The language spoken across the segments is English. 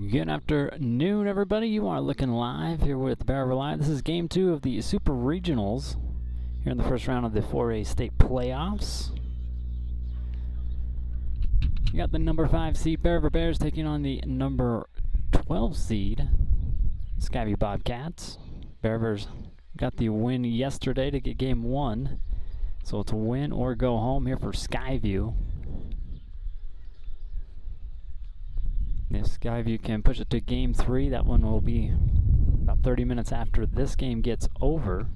Good afternoon, everybody. You are looking live here with Bear Live. This is game 2 of the Super Regionals here in the first round of the 4A state playoffs. You got the number 5 seed Bear Bears taking on the number 12 seed Skyview Bobcats. Bear Bears got the win yesterday to get game 1, so it's a win or go home here for Skyview. If Skyview can push it to game 3, that one will be about 30 minutes after this game gets over.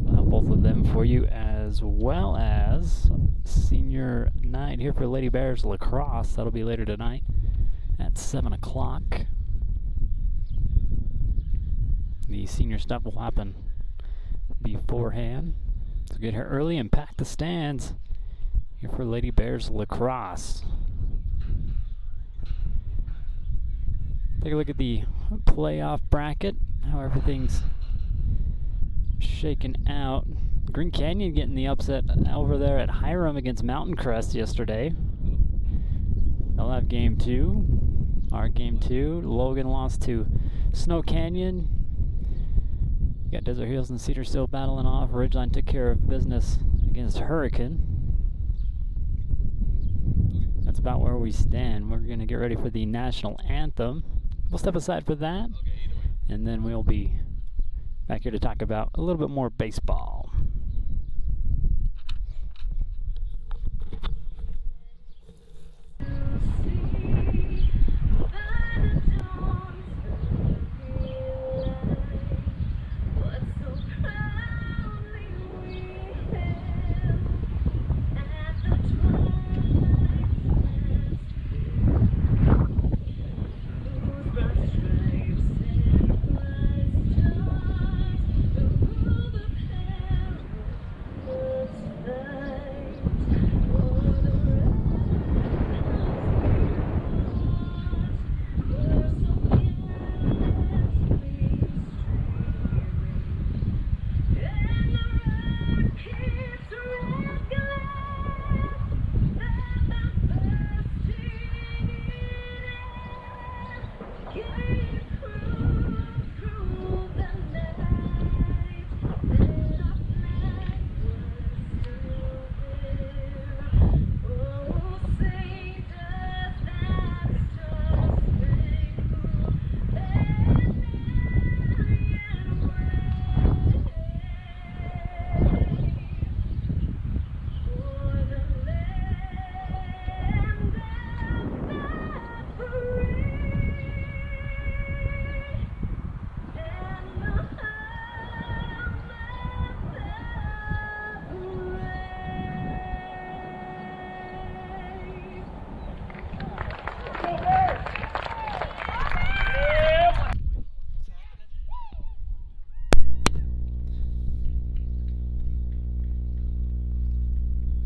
I'll have both of them for you, as well as senior night here for Lady Bears lacrosse. That'll be later tonight at 7 o'clock. The senior stuff will happen beforehand. So get here early and pack the stands here for Lady Bears lacrosse. Take a look at the playoff bracket, how everything's shaken out. Green Canyon getting the upset over there at Hiram against Mountain Crest yesterday. They'll have game 2. Our game 2. Logan lost to Snow Canyon. You got Desert Hills and Cedar still battling off. Ridgeline took care of business against Hurricane. That's about where we stand. We're going to get ready for the national anthem. We'll step aside for that, and then we'll be back here to talk about a little bit more baseball.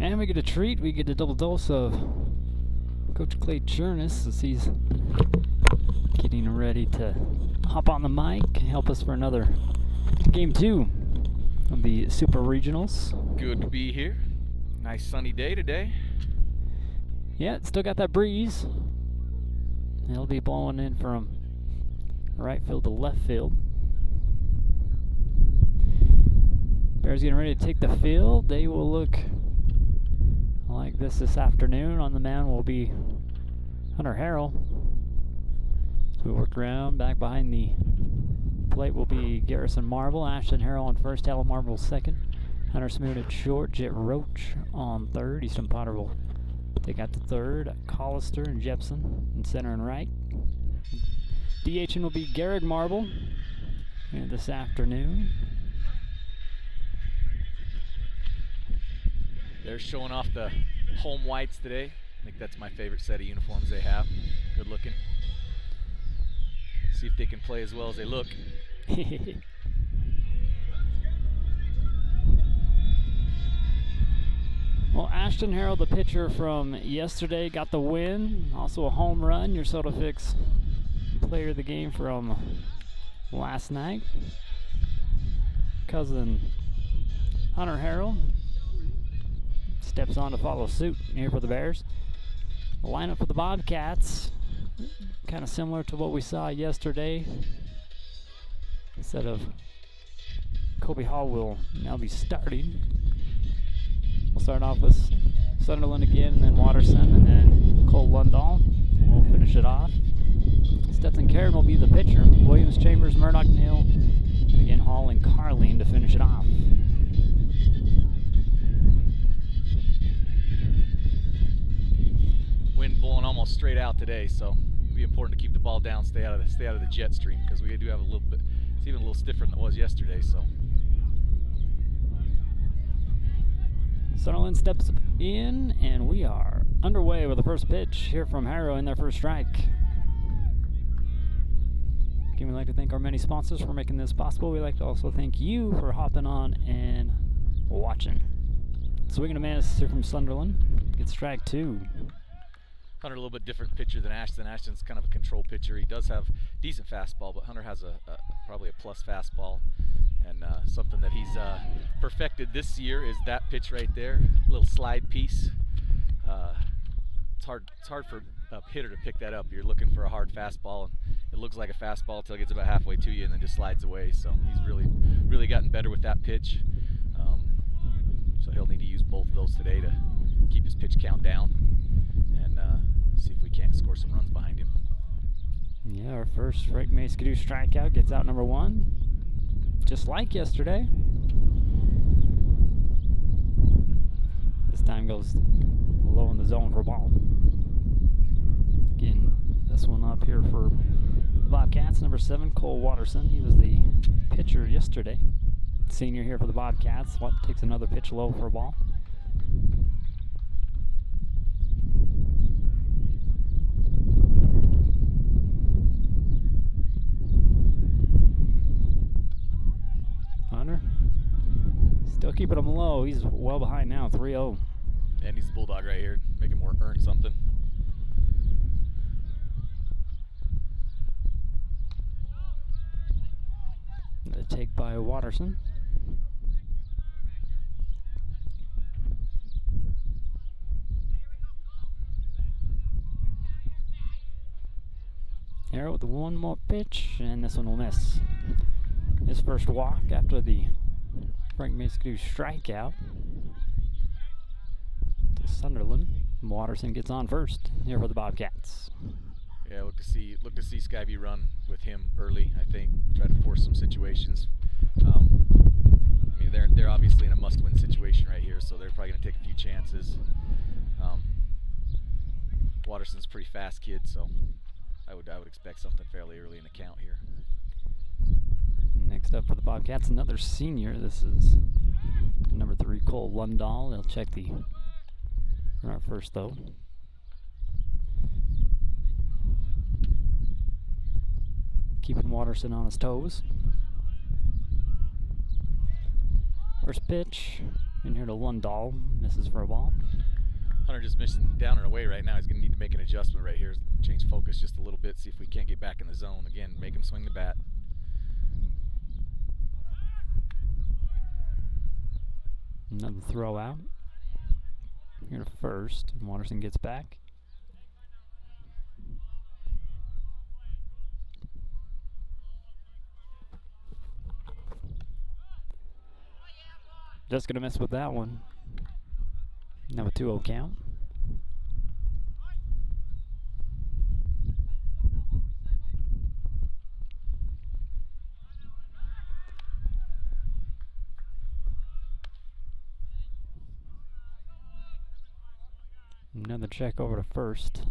And we get a treat. We get a double dose of Coach Clay Chernus as he's getting ready to hop on the mic and help us for another game 2 of the Super Regionals. Good to be here. Nice sunny day today. Yeah, it's still got that breeze. It'll be blowing in from right field to left field. Bears getting ready to take the field. They will look like this afternoon. On the mound will be Hunter Harrell. So we work around. Back behind the plate will be Garrison Marble, Ashton Harrell on first, Talon Marble second, Hunter Smoot at short, Jet Roach on third. Easton Potter will take out to third, Collister and Jepson in center and right. DHing will be Garrett Marble this afternoon. They're showing off the home whites today. I think that's my favorite set of uniforms they have. Good looking. See if they can play as well as they look. Well, Ashton Harrell, the pitcher from yesterday, got the win. Also a home run. Your SodaFix player of the game from last night. Cousin Hunter Harrell steps on to follow suit here for the Bears. The lineup for the Bobcats kind of similar to what we saw yesterday. Instead of Kobe Hall will now be starting. We'll start off with Sunderland again, and then Watterson, and then Cole Lundahl. We'll finish it off. Stetson Karen will be the pitcher. Williams, Chambers, Murdoch, Neal, again Hall and Carleen to finish it off. Wind blowing almost straight out today, so it'll be important to keep the ball down, stay out of the jet stream, because we do have a little bit. It's even a little stiffer than it was yesterday. So Sunderland steps in, and we are underway with the first pitch here from Harrow in their first strike. Again, we'd like to thank our many sponsors for making this possible. We'd like to also thank you for hopping on and watching. Swinging a miss here from Sunderland. Gets strike 2. Hunter a little bit different pitcher than Ashton. Ashton's kind of a control pitcher. He does have decent fastball, but Hunter has probably a plus fastball. And something that he's perfected this year is that pitch right there, a little slide piece. It's hard for a hitter to pick that up. You're looking for a hard fastball, and it looks like a fastball until it gets about halfway to you and then just slides away. So he's really gotten better with that pitch. So he'll need to use both of those today to keep his pitch count down and see if we can't score some runs behind him. Yeah, our first Frank Maskadoo strikeout gets out number 1. Just like yesterday. This time goes low in the zone for a ball. Again, this one up here for the Bobcats, number 7, Cole Watterson. He was the pitcher yesterday. Senior here for the Bobcats. Takes another pitch low for a ball. Hunter still keeping him low. He's well behind now, 3-0. And he's the bulldog right here. Make him earn something. Another take by Watterson. Arrow with the one more pitch, and this one will miss. His first walk after the Frank Maskadoo strikeout to Sunderland. Watterson gets on first here for the Bobcats. Yeah, look to see Skyview run with him early. I think try to force some situations. I mean, they're obviously in a must-win situation right here, so they're probably going to take a few chances. Watterson's a pretty fast kid, so I would expect something fairly early in the count here. Next up for the Bobcats, another senior. This is number 3, Cole Lundahl. They'll check the runner first, though. Keeping Watterson on his toes. First pitch in here to Lundahl. Misses for a ball. Hunter just missing down and away right now. He's going to need to make an adjustment right here. Change focus just a little bit, see if we can't get back in the zone. Again, make him swing the bat. Another throw out. Here to first, and Watterson gets back. Just gonna miss with that one. Now a 2-0 count. Another check over to first.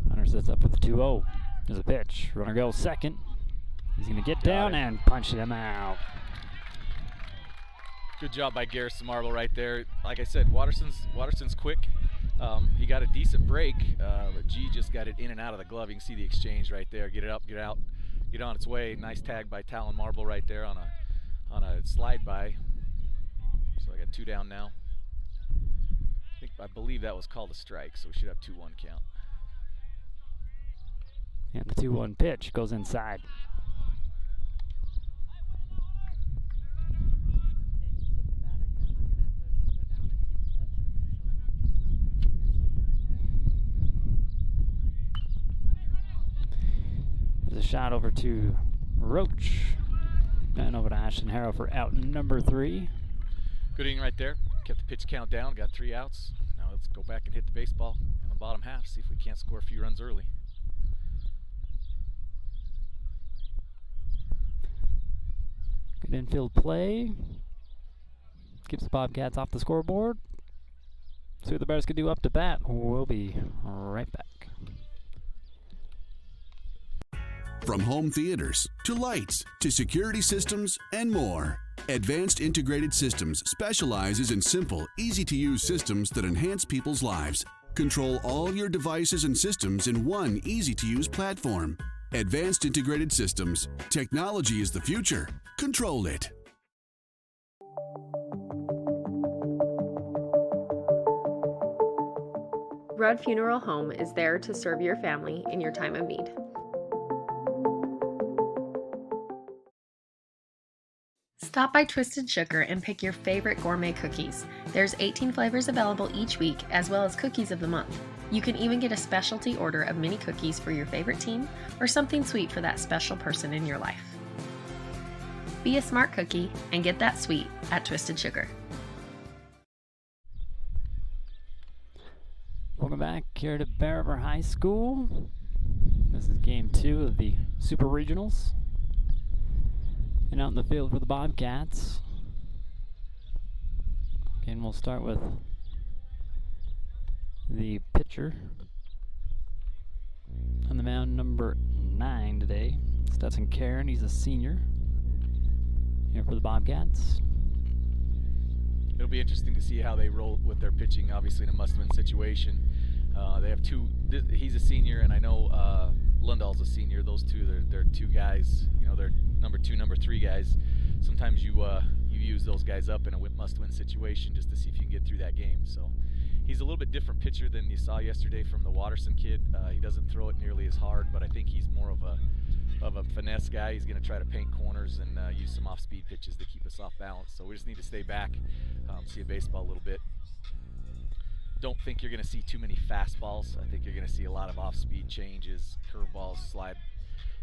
Hunter sets up for the 2-0. There's a pitch. Runner goes second. He's going to get down and punch him out. Good job by Garrison Marble right there. Like I said, Watterson's quick. He got a decent break, but G just got it in and out of the glove. You can see the exchange right there. Get it up, get out, get on its way. Nice tag by Talon Marble right there on a slide by. So I got 2 down now. I believe that was called a strike, so we should have 2-1 count. And the 2-1 pitch goes inside. shot over to Roach. And over to Ashton Harrow for out number 3. Good inning right there. Kept the pitch count down, got 3 outs. Now let's go back and hit the baseball in the bottom half, see if we can't score a few runs early. Good infield play. Keeps the Bobcats off the scoreboard. See what the Bears can do up to bat. We'll be right back. From home theaters to lights to security systems and more, Advanced Integrated Systems specializes in simple, easy-to-use systems that enhance people's lives. Control all your devices and systems in one easy-to-use platform. Advanced Integrated Systems. Technology is the future. Control it. Rudd Funeral Home is there to serve your family in your time of need. Stop by Twisted Sugar and pick your favorite gourmet cookies. There's 18 flavors available each week, as well as cookies of the month. You can even get a specialty order of mini cookies for your favorite team or something sweet for that special person in your life. Be a smart cookie and get that sweet at Twisted Sugar. Welcome back here to Bear River High School. This is game 2 of the Super Regionals. And out in the field for the Bobcats. Again, we'll start with the pitcher on the mound, number 9 today, Stetson Karen. He's a senior here for the Bobcats. It'll be interesting to see how they roll with their pitching, obviously in a must-win situation. They have he's a senior, and I know Lundahl's a senior. Those two, they're two guys, they're number 2, number 3 guys. Sometimes you use those guys up in a must-win situation just to see if you can get through that game. So he's a little bit different pitcher than you saw yesterday from the Watterson kid. He doesn't throw it nearly as hard, but I think he's more of a finesse guy. He's going to try to paint corners and use some off-speed pitches to keep us off balance. So we just need to stay back, see a baseball a little bit. Don't think you're going to see too many fastballs. I think you're going to see a lot of off-speed changes, curveballs,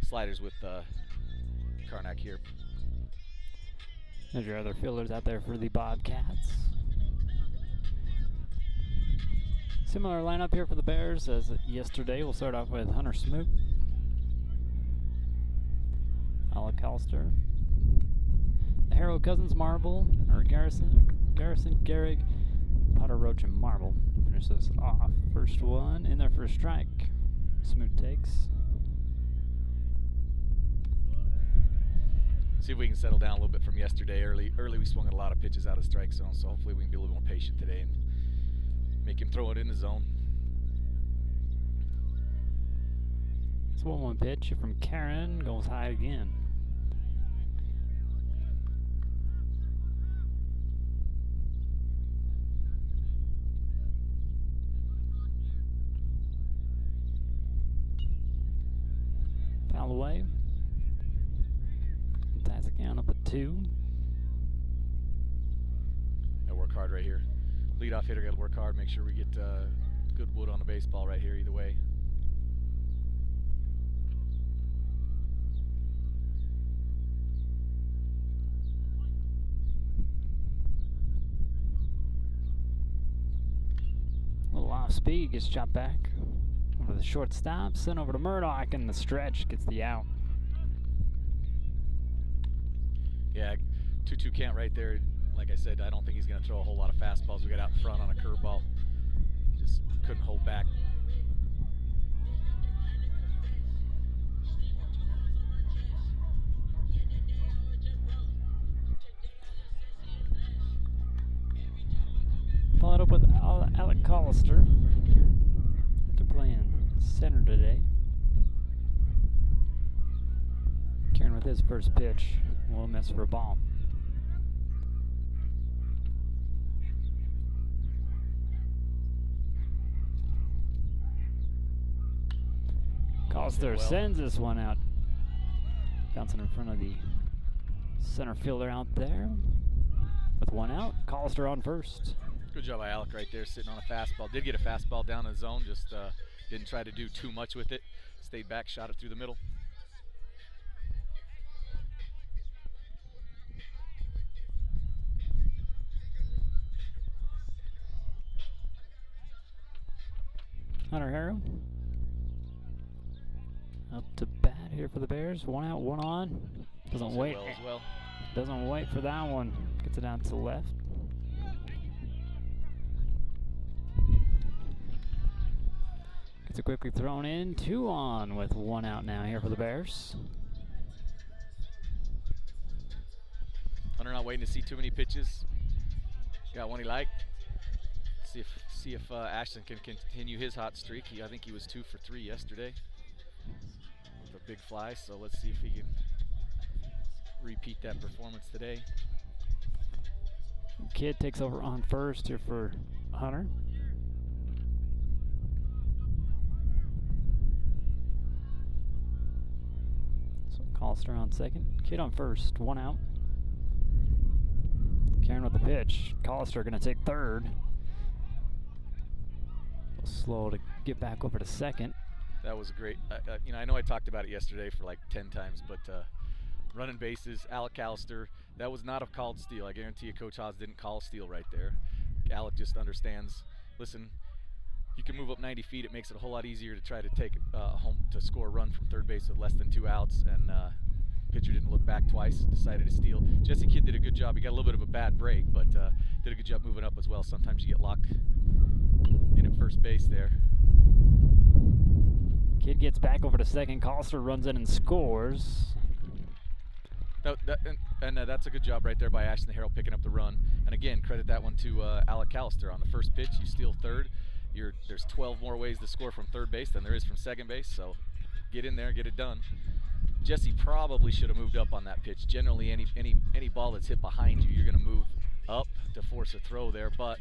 sliders with Karnak here. There's your other fielders out there for the Bobcats. Similar lineup here for the Bears as yesterday. We'll start off with Hunter Smoot, Alec Calster, the Harrow Cousins Marble, or Garrison, Garrig, Potter Roach, and Marble. Finish this off. First one in there for a strike. Smoot takes. See if we can settle down a little bit from yesterday. Early we swung a lot of pitches out of strike zone, so hopefully we can be a little more patient today and make him throw it in the zone. This 1-1 pitch from Karen goes high again. Foul away. Ties it down up at 2. Gotta work hard right here. Leadoff hitter gotta work hard, make sure we get good wood on the baseball right here either way. A little off speed, gets chopped back over the shortstop, sent over to Murdoch, and the stretch gets the out. Yeah, 2-2 count right there. Like I said, I don't think he's going to throw a whole lot of fastballs. We got out in front on a curveball. Just couldn't hold back. Followed up with Alec Callister. They're playing center today. Karen with his first pitch will miss for a ball. Callister sends this one out. Bouncing in front of the center fielder out there. With 1 out, Callister on first. Good job by Alec right there, sitting on a fastball. Did get a fastball down in the zone, just didn't try to do too much with it. Stayed back, shot it through the middle. Hunter Harrow. Up to bat here for the Bears. One out, one on. Doesn't wait. Well as well. Doesn't wait for that one. Gets it out to the left. Gets it quickly thrown in. 2 on with 1 out now here for the Bears. Hunter not waiting to see too many pitches. Got one he liked. See if Ashton can continue his hot streak. I think he was 2 for 3 yesterday with a big fly. So let's see if he can repeat that performance today. Kid takes over on first here for Hunter. So Collister on second. Kid on first. 1 out. Karen with the pitch. Collister going to take third. Slow to get back over to second. That was great. I know I talked about it yesterday for like 10 times, but running bases, Alec Callister, that was not a called steal. I guarantee you Coach Haas didn't call a steal right there. Alec just understands, listen, you can move up 90 feet. It makes it a whole lot easier to try to take home to score a run from third base with less than 2 outs, and pitcher didn't look back twice, decided to steal. Jesse Kidd did a good job. He got a little bit of a bad break, but did a good job moving up as well. Sometimes you get locked in at first base there. Kid gets back over to second. Collister runs in and scores. That's a good job right there by Ashton Harrell picking up the run. And again, credit that one to Alec Callister. On the first pitch, you steal third. There's 12 more ways to score from third base than there is from second base, so get in there, get it done. Jesse probably should have moved up on that pitch. Generally, any ball that's hit behind you, you're going to move up to force a throw there, but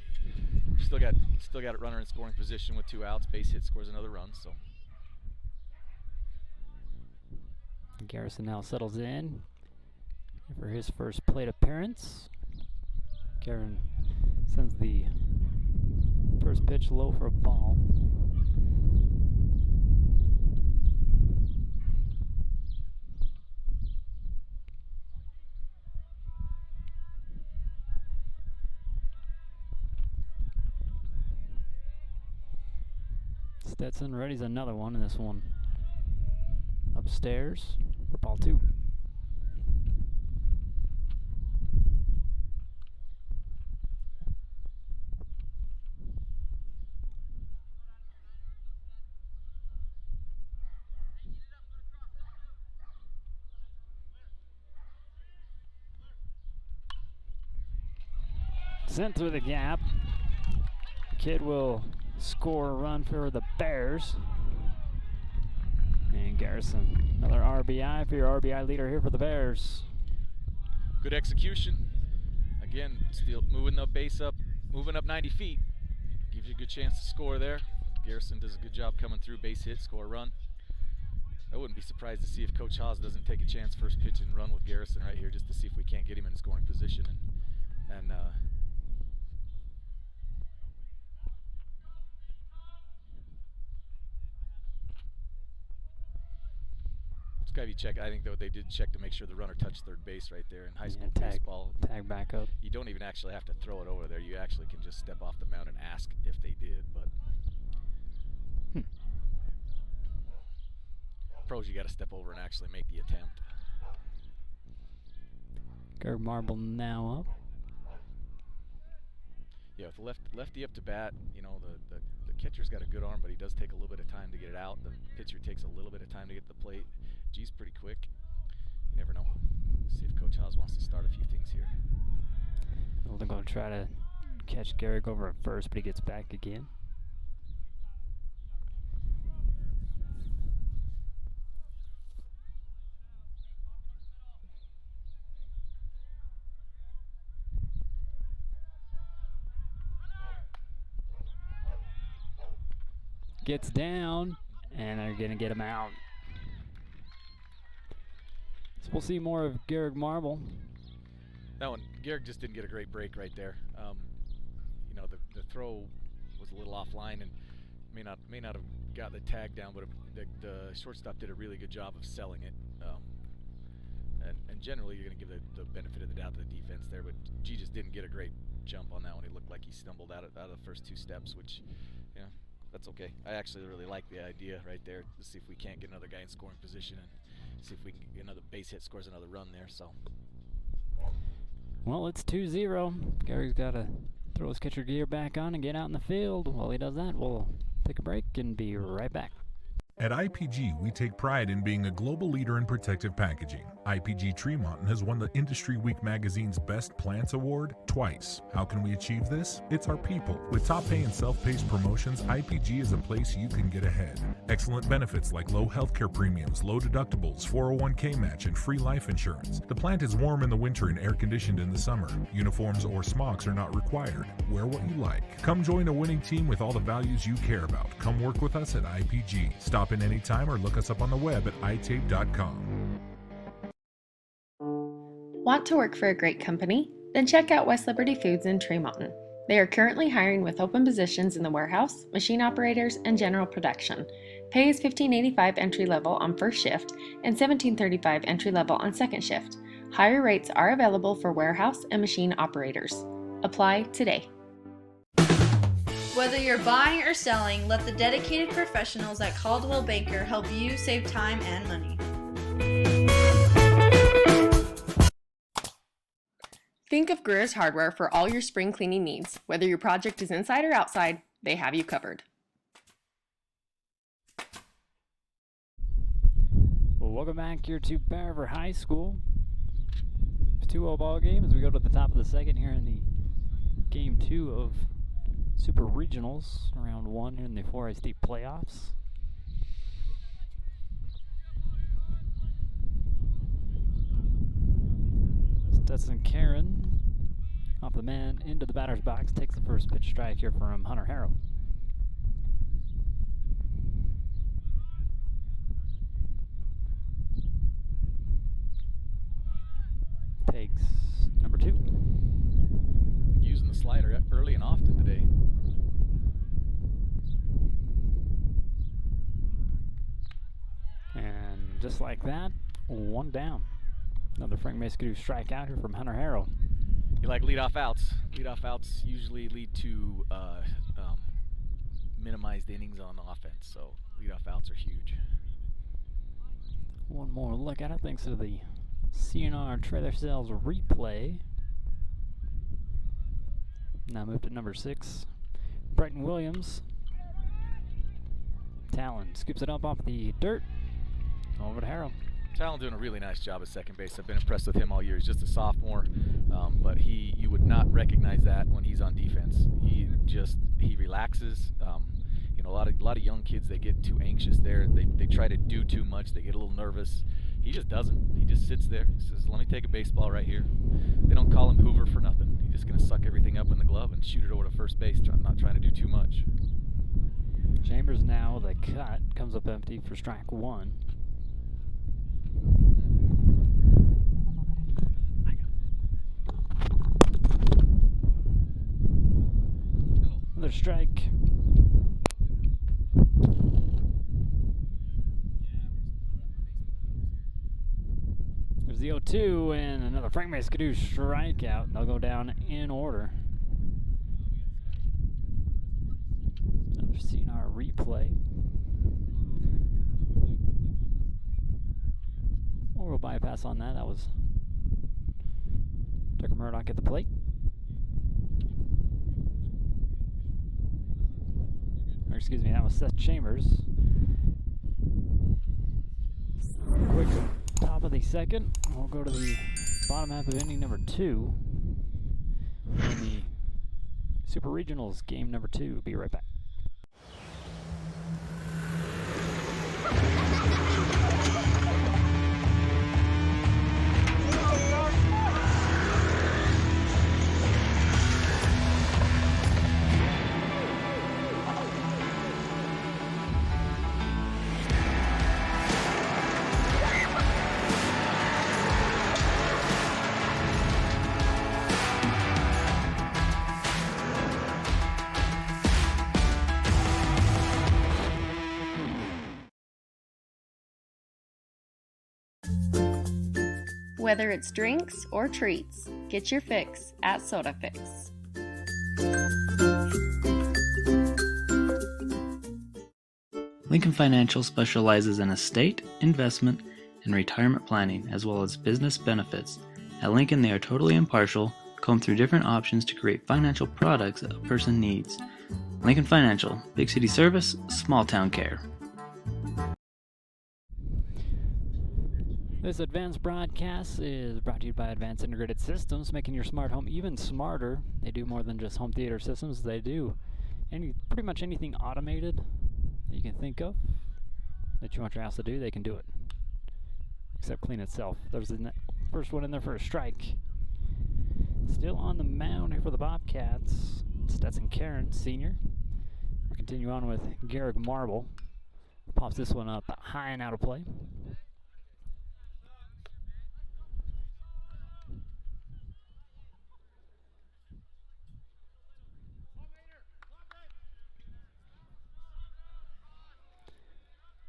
still got it runner in scoring position with 2 outs. Base hit scores another run. So Garrison now settles in for his first plate appearance. Karen sends the first pitch low for a ball. Stetson readies another one, and this one upstairs for ball 2. Sent through the gap. Kid will score a run for the Bears. And Garrison, another RBI for your RBI leader here for the Bears. good execution. Again, still moving the base up, moving up 90 feet. Gives you a good chance to score there. Garrison does a good job coming through, base hit, score a run. I wouldn't be surprised to see if Coach Haas doesn't take a chance first pitch and run with Garrison right here, just to see if we can't get him in scoring position and it's gotta be checked. I think though they did check to make sure the runner touched third base right there in high school baseball. Tag back up. You don't even actually have to throw it over there. You actually can just step off the mound and ask if they did, but pros, you got to step over and actually make the attempt. Gerb Marble now up. Yeah, with the lefty up to bat, you know, the catcher's got a good arm, but he does take a little bit of time to get it out. The pitcher takes a little bit of time to get to the plate. G's pretty quick. You never know. See if Coach Haas wants to start a few things here. They're going to try to catch Garrick over at first, but he gets back again. Gets down, and they're going to get him out. So we'll see more of Garrick Marble. That one, Garrick just didn't get a great break right there. You know, the throw was a little offline and may not have got the tag down, but the shortstop did a really good job of selling it. And generally, you're going to give the benefit of the doubt to the defense there, but G just didn't get a great jump on that one. He looked like he stumbled out of the first two steps, which, you know, that's okay. I actually really like the idea right there to see if we can't get another guy in scoring position and see if we can get another base hit, scores another run there. So. Well, it's 2-0. Gary's got to throw his catcher gear back on and get out in the field. While he does that, we'll take a break and be right back. At IPG, we take pride in being a global leader in protective packaging. IPG Tremont has won the Industry Week magazine's Best Plants Award twice. How can we achieve this? It's our people. With top pay and self-paced promotions, IPG is a place you can get ahead. Excellent benefits like low healthcare premiums, low deductibles, 401k match, and free life insurance. The plant is warm in the winter and air-conditioned in the summer. Uniforms or smocks are not required. Wear what you like. Come join a winning team with all the values you care about. Come work with us at IPG. Stop in anytime or look us up on the web at itape.com. Want to work for a great company? Then check out West Liberty Foods in Tremont. They are currently hiring with open positions in the warehouse, machine operators, and general production. Pay is $15.85 entry level on first shift and $17.35 entry level on second shift. Higher rates are available for warehouse and machine operators. Apply today. Whether you're buying or selling, let the dedicated professionals at Caldwell Banker help you save time and money. Think of Greer's Hardware for all your spring cleaning needs. Whether your project is inside or outside, they have you covered. Well, welcome back here to Bear River High School. 2-0 ball game as we go to the top of the second here in the game 2 of Super Regionals, round 1 in the 4A State playoffs. Stetson Karen off the man into the batter's box, takes the first pitch strike here from Hunter Harrell. Takes number 2. Using the slider early and often today. And just like that, 1 down. Another Frank Mascadoo strikeout here from Hunter Harrell. You like leadoff outs. Leadoff outs usually lead to minimized innings on offense, so leadoff outs are huge. One more look at it thanks to the CNR trailer sales replay. Now moved to number 6, Brighton Williams. Talon scoops it up off the dirt. Over to Harrell. Talon doing a really nice job at second base. I've been impressed with him all year. He's just a sophomore, but you would not recognize that when he's on defense. He relaxes. A lot of young kids, they get too anxious there. They try to do too much. They get a little nervous. He just doesn't. He just sits there. He says, "Let me take a baseball right here." They don't call him Hoover for nothing. He's just gonna suck everything up in the glove and shoot it over to first base, not trying to do too much. Chambers now the cut comes up empty for strike 1. Another strike. There's the 0-2 and another Frank Mascadoo strikeout. They'll go down in order. Another CNR replay. We'll bypass on that. That was Tucker Murdoch at the plate. Or excuse me, that was Seth Chambers. Quick top of the second. We'll go to the bottom half of inning number 2 in the Super Regionals game number 2. Be right back. Whether it's drinks or treats, get your fix at Soda Fix. Lincoln Financial specializes in estate, investment, and retirement planning, as well as business benefits. At Lincoln, they are totally impartial, comb through different options to create financial products that a person needs. Lincoln Financial, big city service, small town care. This advanced broadcast is brought to you by Advanced Integrated Systems, making your smart home even smarter. They do more than just home theater systems. They do pretty much anything automated that you can think of that you want your house to do, they can do it. Except clean itself. There's the first one in there for a strike. Still on the mound here for the Bobcats. Stetson Karen, senior. We continue on with Garrick Marble. Pops this one up high and out of play.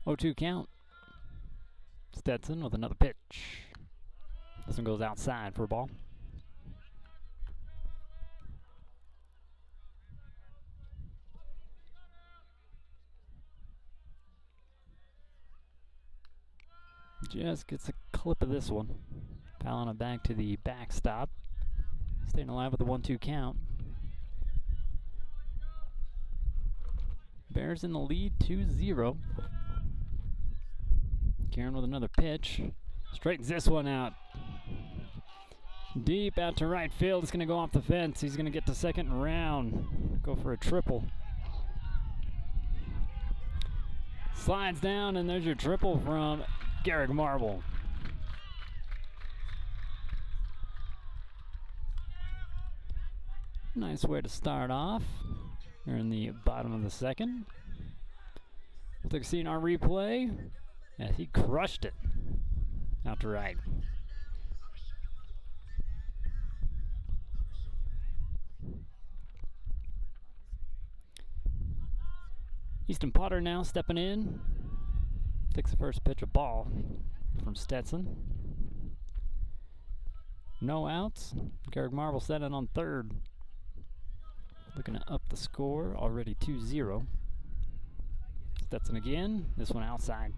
Oh, 2 count. Stetson with another pitch. This one goes outside for a ball. Just gets a clip of this one. Fouling it back to the backstop. Staying alive with the 1-2 count. Bears in the lead 2-0. Karen with another pitch. Straightens this one out. Deep out to right field. It's going to go off the fence. He's going to get to second round. Go for a triple. Slides down, and there's your triple from Garrick Marble. Nice way to start off. We're in the bottom of the second. We'll take a seat on replay. Yeah, he crushed it out to right. Easton Potter now stepping in. Takes the first pitch, a ball from Stetson. No outs. Garrick Marble set in on third. Looking to up the score, already 2-0. Stetson again, this one outside.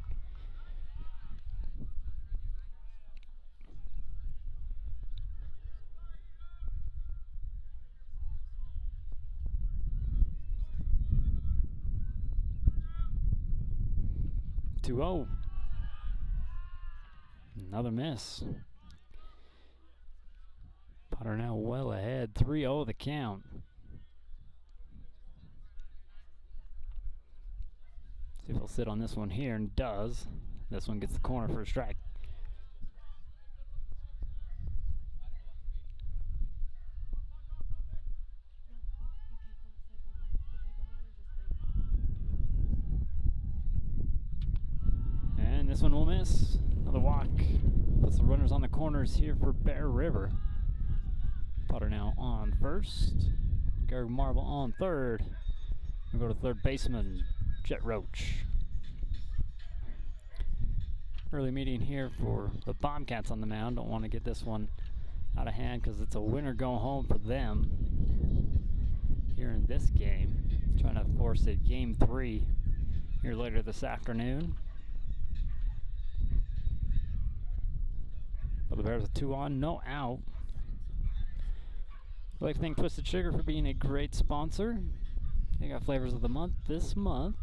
Oh, another miss. Potter now well ahead, 3-0 the count. See if he'll sit on this one here, and does. This one gets the corner for a strike. This one will miss. Another walk. Puts the runners on the corners here for Bear River. Potter now on first. Garrick Marble on third. We go to third baseman, Jet Roach. Early meeting here for the Bobcats on the mound. Don't want to get this one out of hand because it's a winner go home for them here in this game. Trying to force a game 3 here later this afternoon. But the Bears with 2 on, no out. I'd like to thank Twisted Sugar for being a great sponsor. They got flavors of the month. This month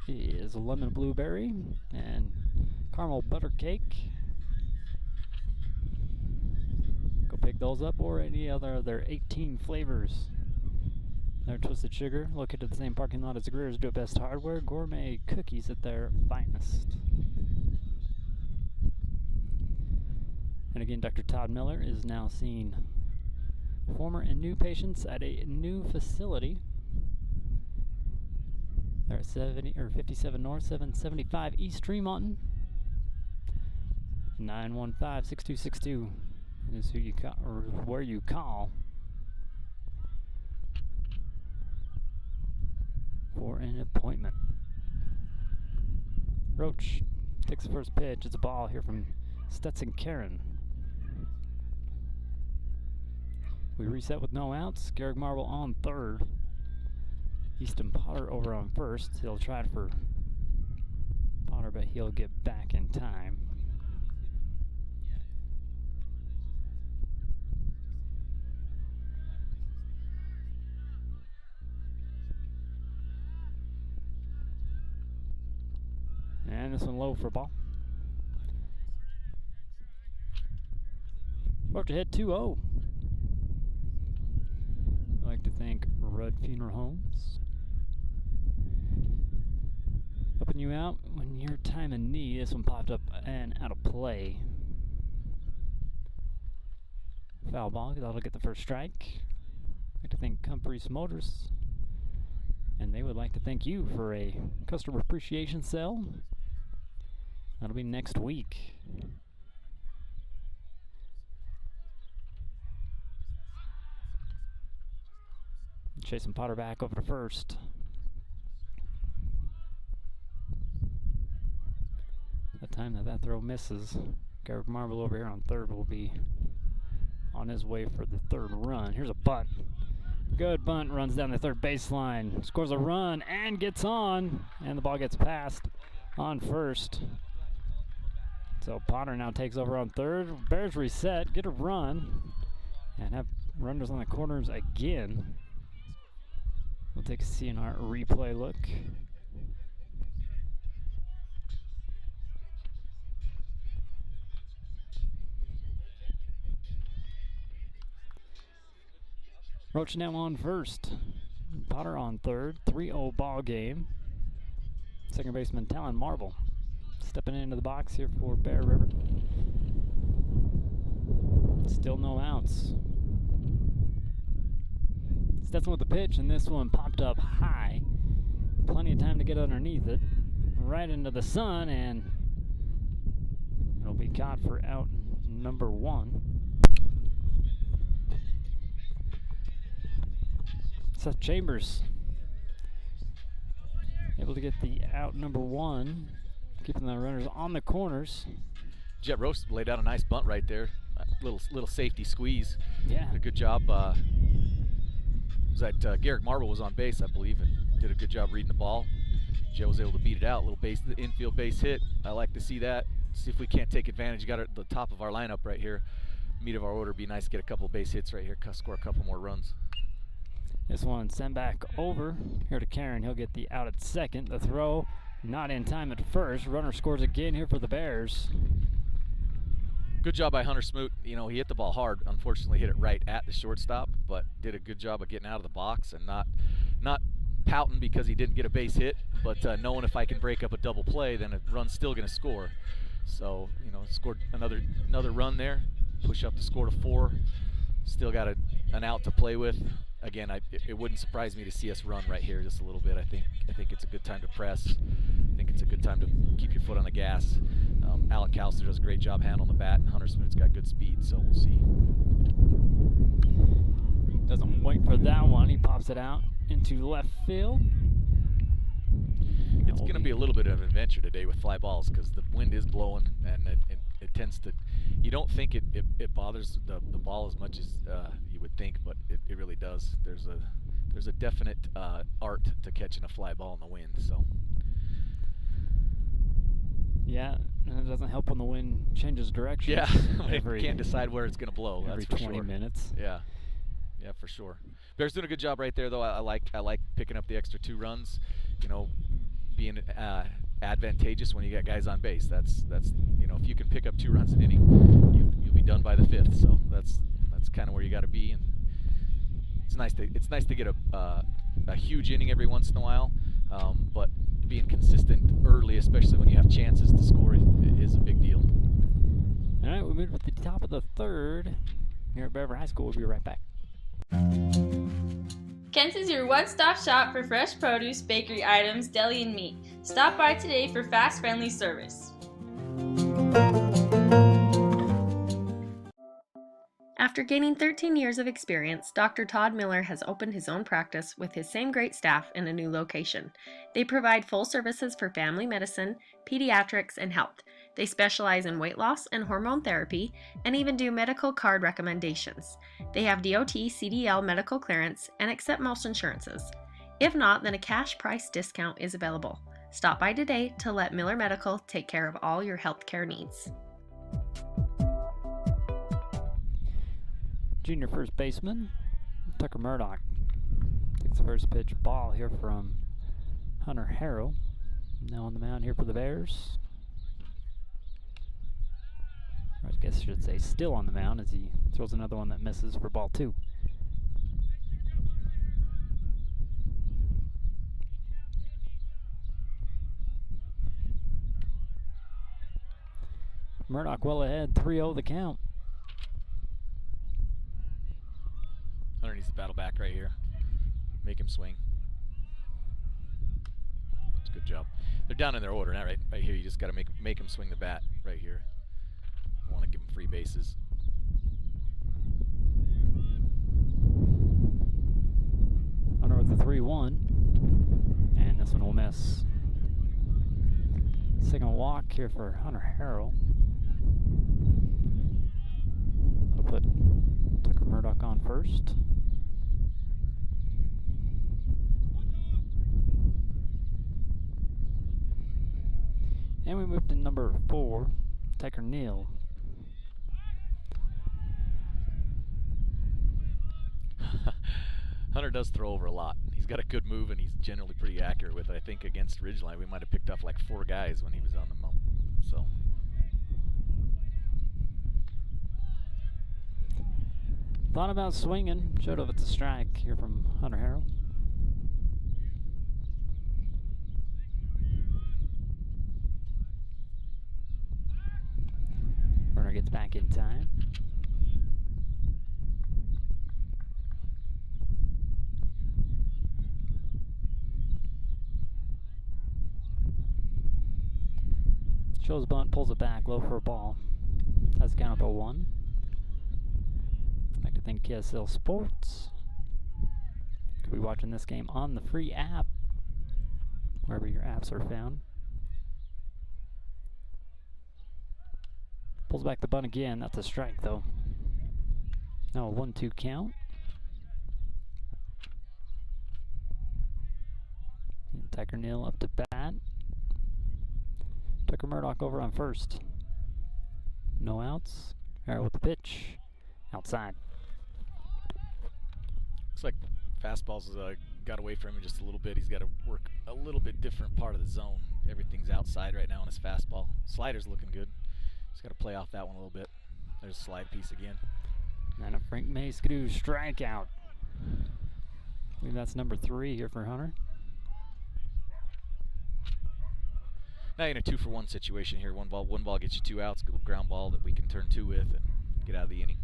is lemon blueberry and caramel butter cake. Go pick those up, or any other of their 18 flavors. They're Twisted Sugar, located at the same parking lot as Greer's Do It Best Hardware. Gourmet cookies at their finest. And again, Dr. Todd Miller is now seeing former and new patients at a new facility. They're at 57 North, 775 East Tremonton. 915-6262 is who you call, or where you call for an appointment. Roach takes the first pitch. It's a ball here from Stetson Karen. We reset with no outs. Garrick Marble on third. Easton Potter over on first. He'll try it for Hunter, but he'll get back in time. And this one low for ball. We're up to hit 2-0. I'd like to thank Rudd Funeral Homes. Helping you out when your time in need. This one popped up and out of play. Foul ball, that'll get the first strike. I'd like to thank Humphreys Motors. And they would like to thank you for a customer appreciation sale. That'll be next week. Chasing Potter back over to first. The time that throw misses, Garrett Marble over here on third will be on his way for the third run. Here's a bunt. Good bunt, runs down the third baseline, scores a run and gets on, and the ball gets passed on first. So Potter now takes over on third. Bears reset, get a run, and have runners on the corners again. We'll take a CNR replay look. Roach now on first. Potter on third. 3-0 ball game. Second baseman Talon Marble stepping into the box here for Bear River. Still no outs. Stetson with the pitch, and this one popped up high. Plenty of time to get underneath it. Right into the sun, and it'll be caught for out number 1. Seth Chambers able to get the out number 1, keeping the runners on the corners. Jet Roast laid out a nice bunt right there. Little safety squeeze. Yeah. Did a good job. Garrett Marble was on base, I believe, and did a good job reading the ball. Joe was able to beat it out. Little infield base hit. I like to see that. See if we can't take advantage. Got it at the top of our lineup right here. Meat of our order. Be nice to get a couple base hits right here. Score a couple more runs. This one sent back over here to Karen. He'll get the out at second. The throw not in time at first. Runner scores again here for the Bears. Good job by Hunter Smoot. You know, he hit the ball hard. Unfortunately, hit it right at the shortstop, but did a good job of getting out of the box and not pouting because he didn't get a base hit, but knowing if I can break up a double play, then a run's still going to score. So, you know, scored another run there. Push up the score to 4. Still got an out to play with. Again, it wouldn't surprise me to see us run right here just a little bit. I think it's a good time to press. I think it's a good time to keep your foot on the gas. Alec Calster does a great job handling the bat. Hunter Smoot's got good speed, so we'll see. Doesn't wait for that one. He pops it out into left field. It's going to be a little bit of an adventure today with fly balls because the wind is blowing, and it tends to. You don't think it bothers the ball as much as you would think, but it really does. There's a definite art to catching a fly ball in the wind. So. Yeah, and it doesn't help when the wind changes direction. Yeah, you can't decide where it's going to blow. Every that's for 20 sure. minutes. Yeah, for sure. Bears doing a good job right there, though. I like picking up the extra 2 runs. You know, being advantageous when you got guys on base. That's you know, if you can pick up 2 runs an inning, you'll be done by the 5th. So that's kind of where you got to be, and it's nice to get a huge inning every once in a while, but being consistent early, especially when you have chances to score, is a big deal. All right, we moved to the top of the 3rd here at Bear High School. We'll be right back. Kent's is your one-stop shop for fresh produce, bakery items, deli, and meat. Stop by today for fast, friendly service. After gaining 13 years of experience, Dr. Todd Miller has opened his own practice with his same great staff in a new location. They provide full services for family medicine, pediatrics, and health. They specialize in weight loss and hormone therapy, and even do medical card recommendations. They have DOT, CDL medical clearance, and accept most insurances. If not, then a cash price discount is available. Stop by today to let Miller Medical take care of all your healthcare needs. Junior first baseman, Tucker Murdoch, takes the first pitch ball here from Hunter Harrell. Now on the mound here for the Bears. Or I guess I should say still on the mound as he throws another one that misses for ball 2. Murdoch well ahead, 3-0 the count. Hunter needs to battle back right here. Make him swing. It's a good job. They're down in their order now, right? Right here, you just got to make him swing the bat right here. You want to give him free bases. Hunter with the 3-1. And this one will miss. Second walk here for Hunter Harrell. That'll put Tucker Murdoch on first. And we move to number 4, Tyker Neal. Hunter does throw over a lot. He's got a good move and he's generally pretty accurate with it. I think against Ridgeline we might have picked up like 4 guys when he was on the mound. So Thought about swinging. Showed up it's a strike here from Hunter Harrell. Runner gets back in time. Shows bunt, pulls it back, low for a ball. That's the count up at 1. I'd like to thank KSL Sports. You could be watching this game on the free app, wherever your apps are found. Pulls back the bunt again. That's a strike, though. Now a 1-2 count. And Tyker Neal up to bat. Tucker Murdoch over on first. No outs. Harrell with the pitch. Outside. looks like fastball's got away from him just a little bit. He's got to work a little bit different part of the zone. Everything's outside right now on his fastball. Slider's looking good. He's got to play off that one a little bit. There's a slide piece again. And a Frank Maskadoo strikeout. I believe that's number 3 here for Hunter. Now you're in a 2-for-1 situation here. One ball gets you 2 outs. Good ground ball that we can turn 2 with and get out of the inning.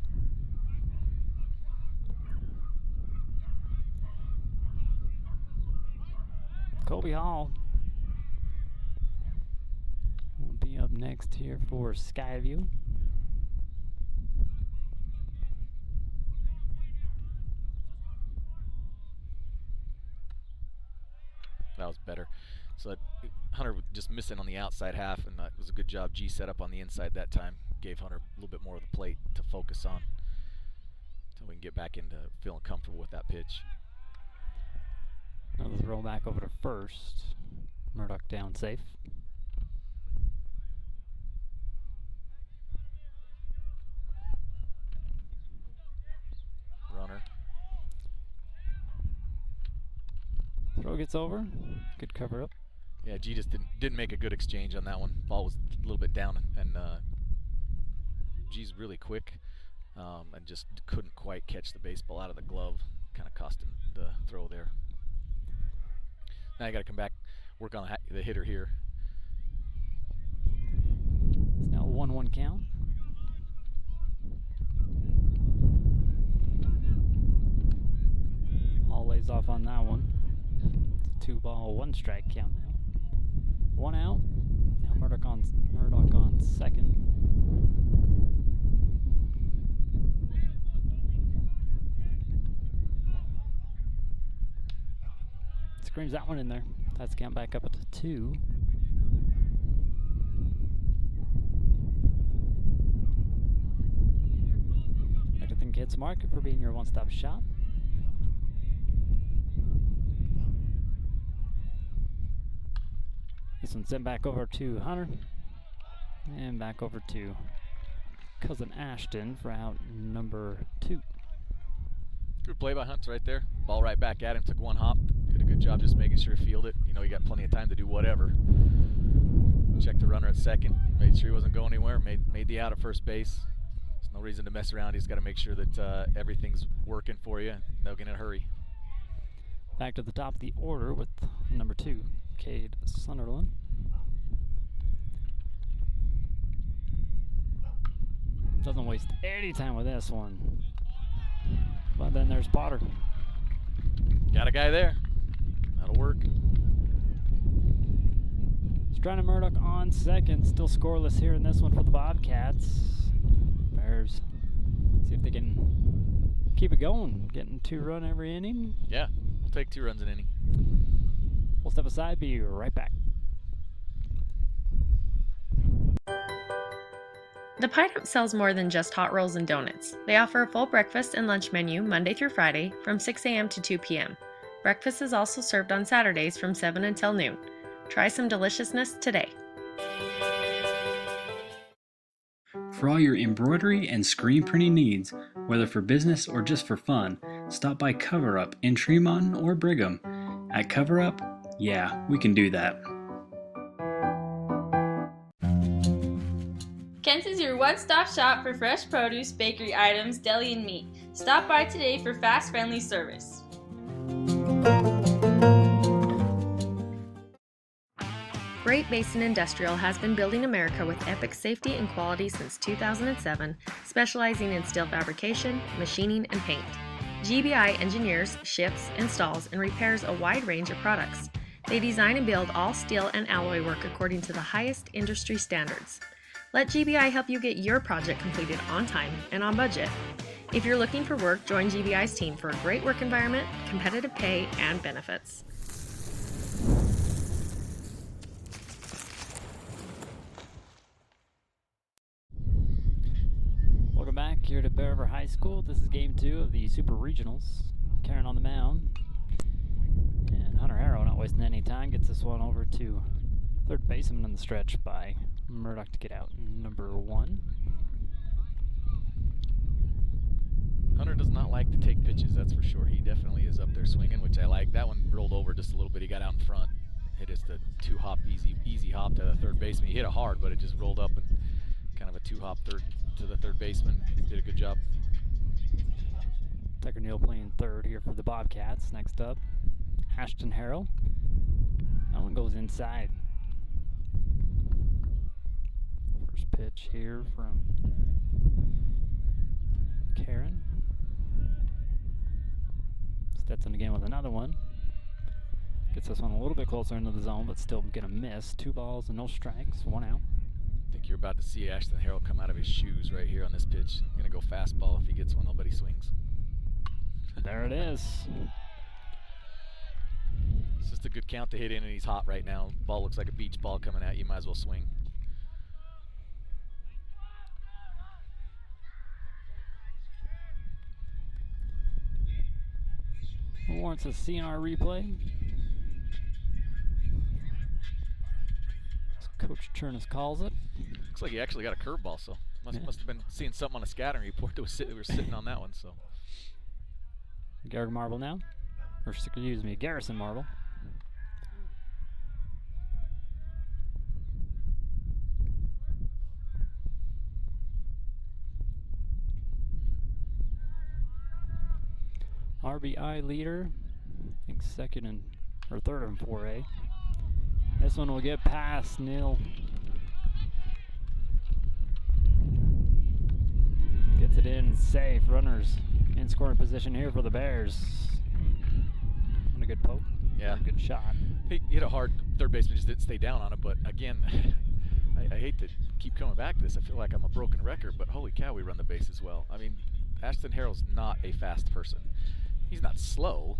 Colby Hall will be up next here for Skyview. That was better. So Hunter just missing on the outside half, and that was a good job. G set up on the inside that time. Gave Hunter a little bit more of the plate to focus on until we can get back into feeling comfortable with that pitch. Another throw back over to first. Murdoch down safe. Runner. Throw gets over. Good cover up. Yeah, G just didn't make a good exchange on that one. Ball was a little bit down, and G's really quick and just couldn't quite catch the baseball out of the glove. Kind of cost him the throw there. Now you got to come back, work on the hitter here. It's now a 1-1 count. All lays off on that one. It's a 2-ball, 1-strike count now. 1 out. Now Murdoch on second. Screams that one in there. That's count back up to 2. I'd like to thank Kids Market for being your one-stop shop. one sent back over to Hunter. And back over to Cousin Ashton for out number 2. Good play by Hunt right there. Ball right back at him, took one hop. Did a good job just making sure he fielded it. You know, he got plenty of time to do whatever. Checked the runner at second, made sure he wasn't going anywhere, made the out at first base. There's no reason to mess around. He's got to make sure that everything's working for you. They'll get in a hurry. Back to the top of the order with number 2, Cade Sunderland. Doesn't waste any time with this one. But then there's Potter. Got a guy there. That'll work. Strana Murdoch on second. Still scoreless here in this one for the Bobcats. Bears see if they can keep it going. Getting 2 runs every inning. Yeah, we'll take 2 runs an inning. We'll step aside, be right back. The Pie Dump sells more than just hot rolls and donuts. They offer a full breakfast and lunch menu Monday through Friday from 6 a.m. to 2 p.m. Breakfast is also served on Saturdays from 7 until noon. Try some deliciousness today. For all your embroidery and screen printing needs, whether for business or just for fun, stop by Cover Up in Tremont or Brigham. At Cover Up, yeah, we can do that. Kent's is your one-stop shop for fresh produce, bakery items, deli, and meat. Stop by today for fast, friendly service. Great Basin Industrial has been building America with epic safety and quality since 2007, specializing in steel fabrication, machining, and paint. GBI engineers, ships, installs, and repairs a wide range of products. They design and build all steel and alloy work according to the highest industry standards. Let GBI help you get your project completed on time and on budget. If you're looking for work, join GBI's team for a great work environment, competitive pay, and benefits. Welcome back here to Bear River High School. This is game 2 of the Super Regionals. Karen on the mound. And Hunter Harrow, not wasting any time, gets this one over to third baseman in the stretch by Murdoch to get out number 1. Hunter does not like to take pitches, that's for sure. He definitely is up there swinging, which I like. That one rolled over just a little bit. He got out in front, hit just a 2-hop, easy hop to the third baseman. He hit it hard, but it just rolled up and kind of a 2-hop to the third baseman. Did a good job. Tucker Neal playing third here for the Bobcats. Next up, Ashton Harrell. That one goes inside. First pitch here from Karen. Stetson again with another one. Gets this one a little bit closer into the zone, but still gonna miss. 2 balls and no strikes, 1 out. I think you're about to see Ashton Harrell come out of his shoes right here on this pitch. Gonna go fastball. If he gets one, nobody swings. There it is. It's just a good count to hit in, and he's hot right now. Ball looks like a beach ball coming at you. Might as well swing. Warrants a CNR replay. As Coach Chernus calls it. Looks like he actually got a curveball, so must have been seeing something on a scattering report that we were sitting on that one. So Garrett Marble now, or excuse me, Garrison Marble. RBI leader, I think second and or third in 4A. This one will get past Neal. Gets it in, safe. Runners in scoring position here for the Bears. And a good poke. Yeah, good shot. He hit a hard third baseman, just didn't stay down on it. But again, I hate to keep coming back to this. I feel like I'm a broken record, but holy cow, we run the bases well. I mean, Ashton Harrell's not a fast person. He's not slow,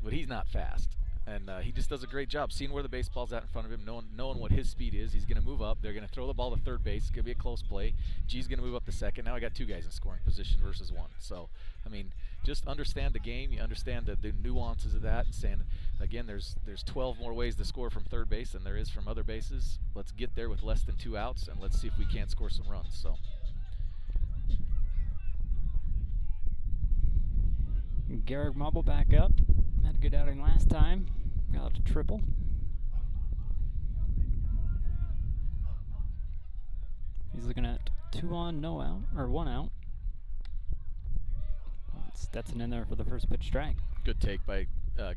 but he's not fast. And he just does a great job seeing where the baseball's at in front of him, knowing what his speed is. He's going to move up. They're going to throw the ball to third base. It's going to be a close play. G's going to move up to second. Now I got 2 guys in scoring position versus 1. So, I mean, just understand the game. You understand the nuances of that. And saying, again, there's 12 more ways to score from third base than there is from other bases. Let's get there with less than 2 outs, and let's see if we can't score some runs. So. Garrick Marble back up. Had a good outing last time. Got a triple. He's looking at 2 on, no out, or 1 out. Stetson in there for the first pitch strike. Good take by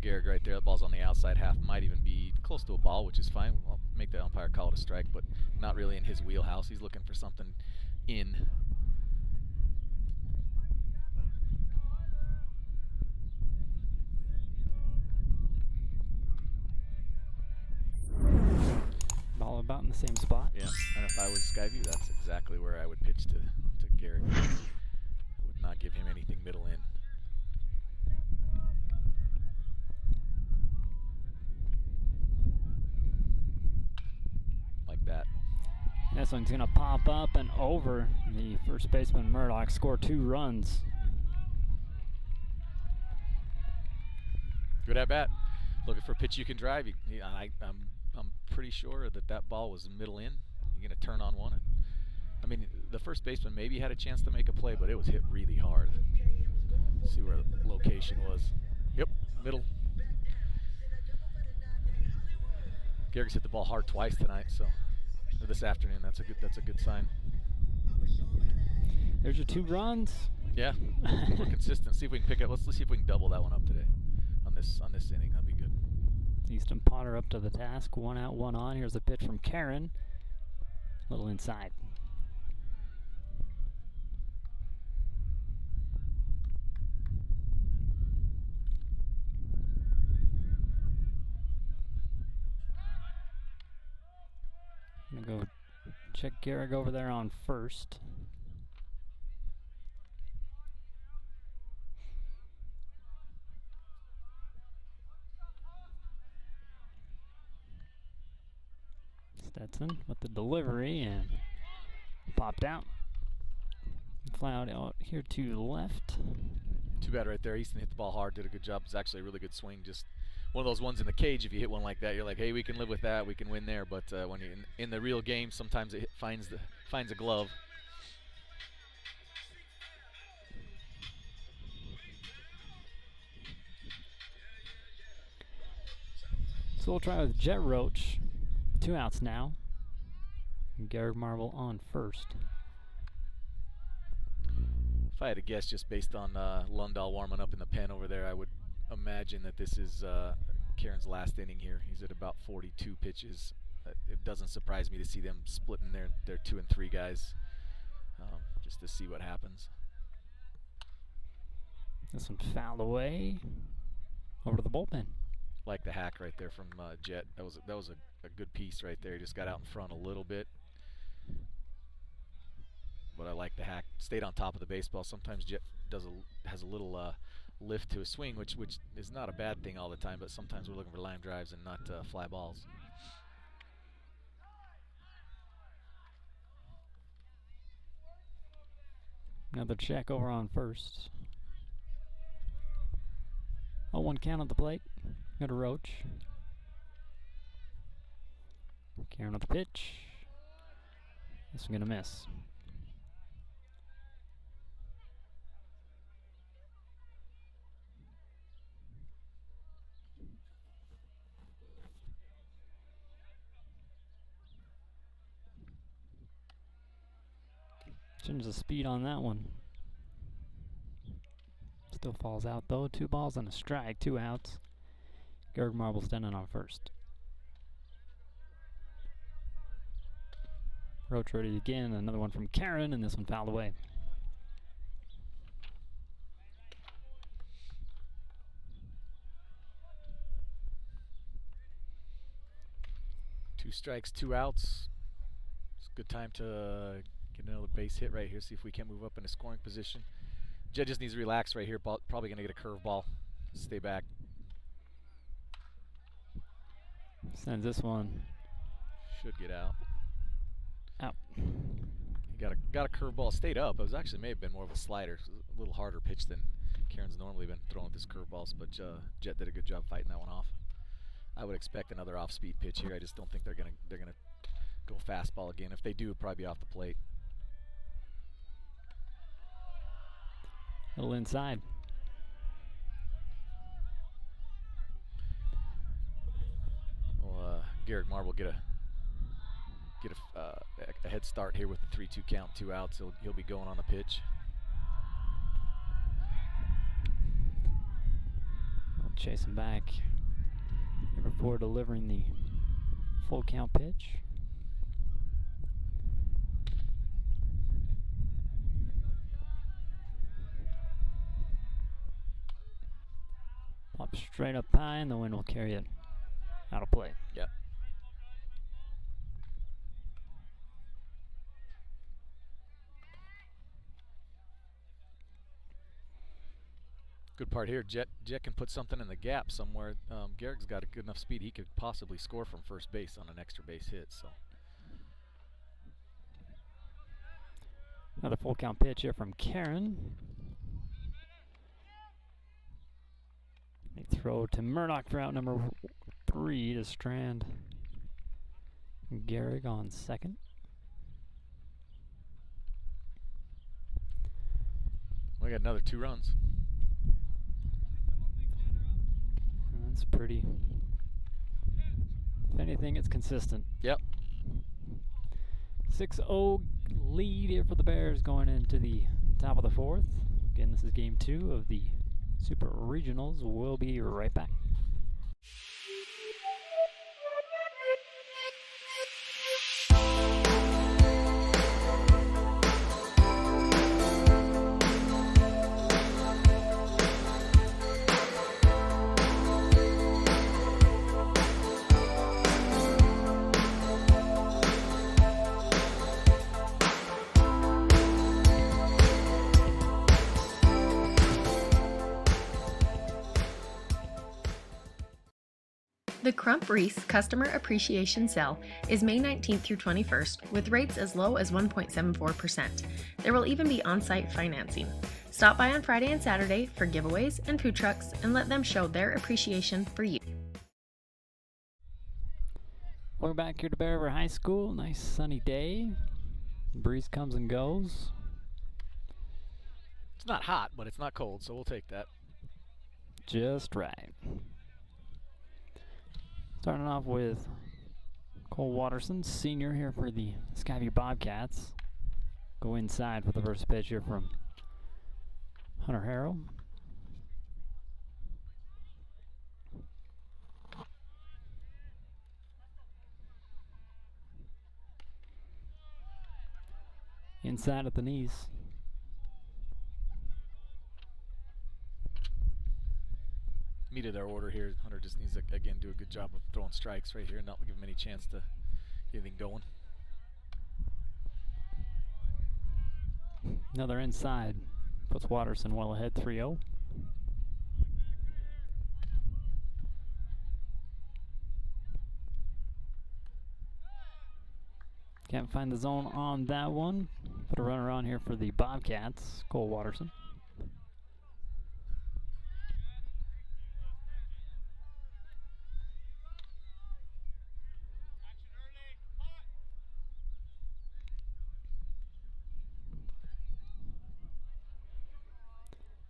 Garrick right there. The ball's on the outside half. Might even be close to a ball, which is fine. I'll make the umpire call it a strike, but not really in his wheelhouse. He's looking for something in. Ball about in the same spot. Yeah, and if I was Skyview, that's exactly where I would pitch to Garrick. I would not give him anything middle in. Like that. This one's going to pop up and over. The first baseman, Murdoch, score 2 runs. Good at bat. Looking for a pitch you can drive. I'm pretty sure that ball was middle in. You're going to turn on one. I mean, the first baseman maybe had a chance to make a play, but it was hit really hard. Let's see where the location was. Yep, middle. Garrick's hit the ball hard twice tonight, so or this afternoon. That's a good sign. There's your 2 runs. Yeah, we're consistent. See if we can pick up. Let's see if we can double that one up today on this inning. That'd be good. Easton Potter up to the task. 1 out, 1 on. Here's a pitch from Karen. A little inside. I'm gonna go check Garrick over there on first. Stetson with the delivery and popped out. Fly out here to the left. Too bad right there. Easton hit the ball hard, did a good job. It's actually a really good swing. Just one of those ones in the cage. If you hit one like that, you're like, hey, we can live with that. We can win there. But when you're in the real game, sometimes it finds a glove. So we'll try with Jet Roach. 2 outs now. And Garrick Marble on first. If I had to guess, just based on Lundahl warming up in the pen over there, I would imagine that this is Karen's last inning here. He's at about 42 pitches. It doesn't surprise me to see them splitting their 2 and 3 guys just to see what happens. This one fouled away. Over to the bullpen. Like the hack right there from Jet. That was a good piece right there. He just got out in front a little bit. But I like the hack. Stayed on top of the baseball. Sometimes Jet has a little lift to his swing, which is not a bad thing all the time, but sometimes we're looking for line drives and not fly balls. Another check over on first. 0-1 count at the plate. Got a Roach. Karen on the pitch. This one gonna miss. Change the speed on that one. Still falls out though. 2 balls and a strike. 2 outs. Garrick Marble standing on first. Roach ready again. Another one from Karen, and this one fouled away. Two strikes, 2 outs. It's a good time to get another base hit right here. See if we can move up in a scoring position. Jed just needs to relax right here. Probably going to get a curveball. Stay back. Sends this one Should get out. out. He got a curveball, stayed up. It was actually may have been more of a slider, a little harder pitch than Karen's normally been throwing with his curveballs, but Jet did a good job fighting that one off. I would expect another off-speed pitch here. I just don't think they're gonna go fastball again. If they do, it'll probably be off the plate. A little inside. Well, Garrett Marble get a head start here with the 3-2 count, 2 outs. He'll be going on the pitch. I'll chase him back before delivering the full count pitch. Pop straight up high, and the wind will carry it out of play. Yep. Good part here. Jet can put something in the gap somewhere. Garrick's got a good enough speed. He could possibly score from first base on an extra base hit. So another full count pitch here from Karen. They throw to Murdoch for out number 3 to strand Garrick on second. We got another 2 runs. That's pretty. If anything, it's consistent. Yep. 6-0 lead here for the Bears going into the top of the 4th. Again, this is game 2 of the Super Regionals. We'll be right back. The Crump Reese Customer Appreciation Sale is May 19th through 21st with rates as low as 1.74%. There will even be on-site financing. Stop by on Friday and Saturday for giveaways and food trucks and let them show their appreciation for you. Welcome back here to Bear River High School. Nice sunny day. Breeze comes and goes. It's not hot, but it's not cold, so we'll take that. Just right. Starting off with Cole Watterson, senior here for the Skyview Bobcats. Go inside for the first pitch here from Hunter Harrell. Inside at the knees. Meet of their order here. Hunter just needs to, again, do a good job of throwing strikes right here and not give him any chance to get anything going. Another inside. Puts Watterson well ahead, 3-0. Can't find the zone on that one. Put a runner on here for the Bobcats, Cole Watterson.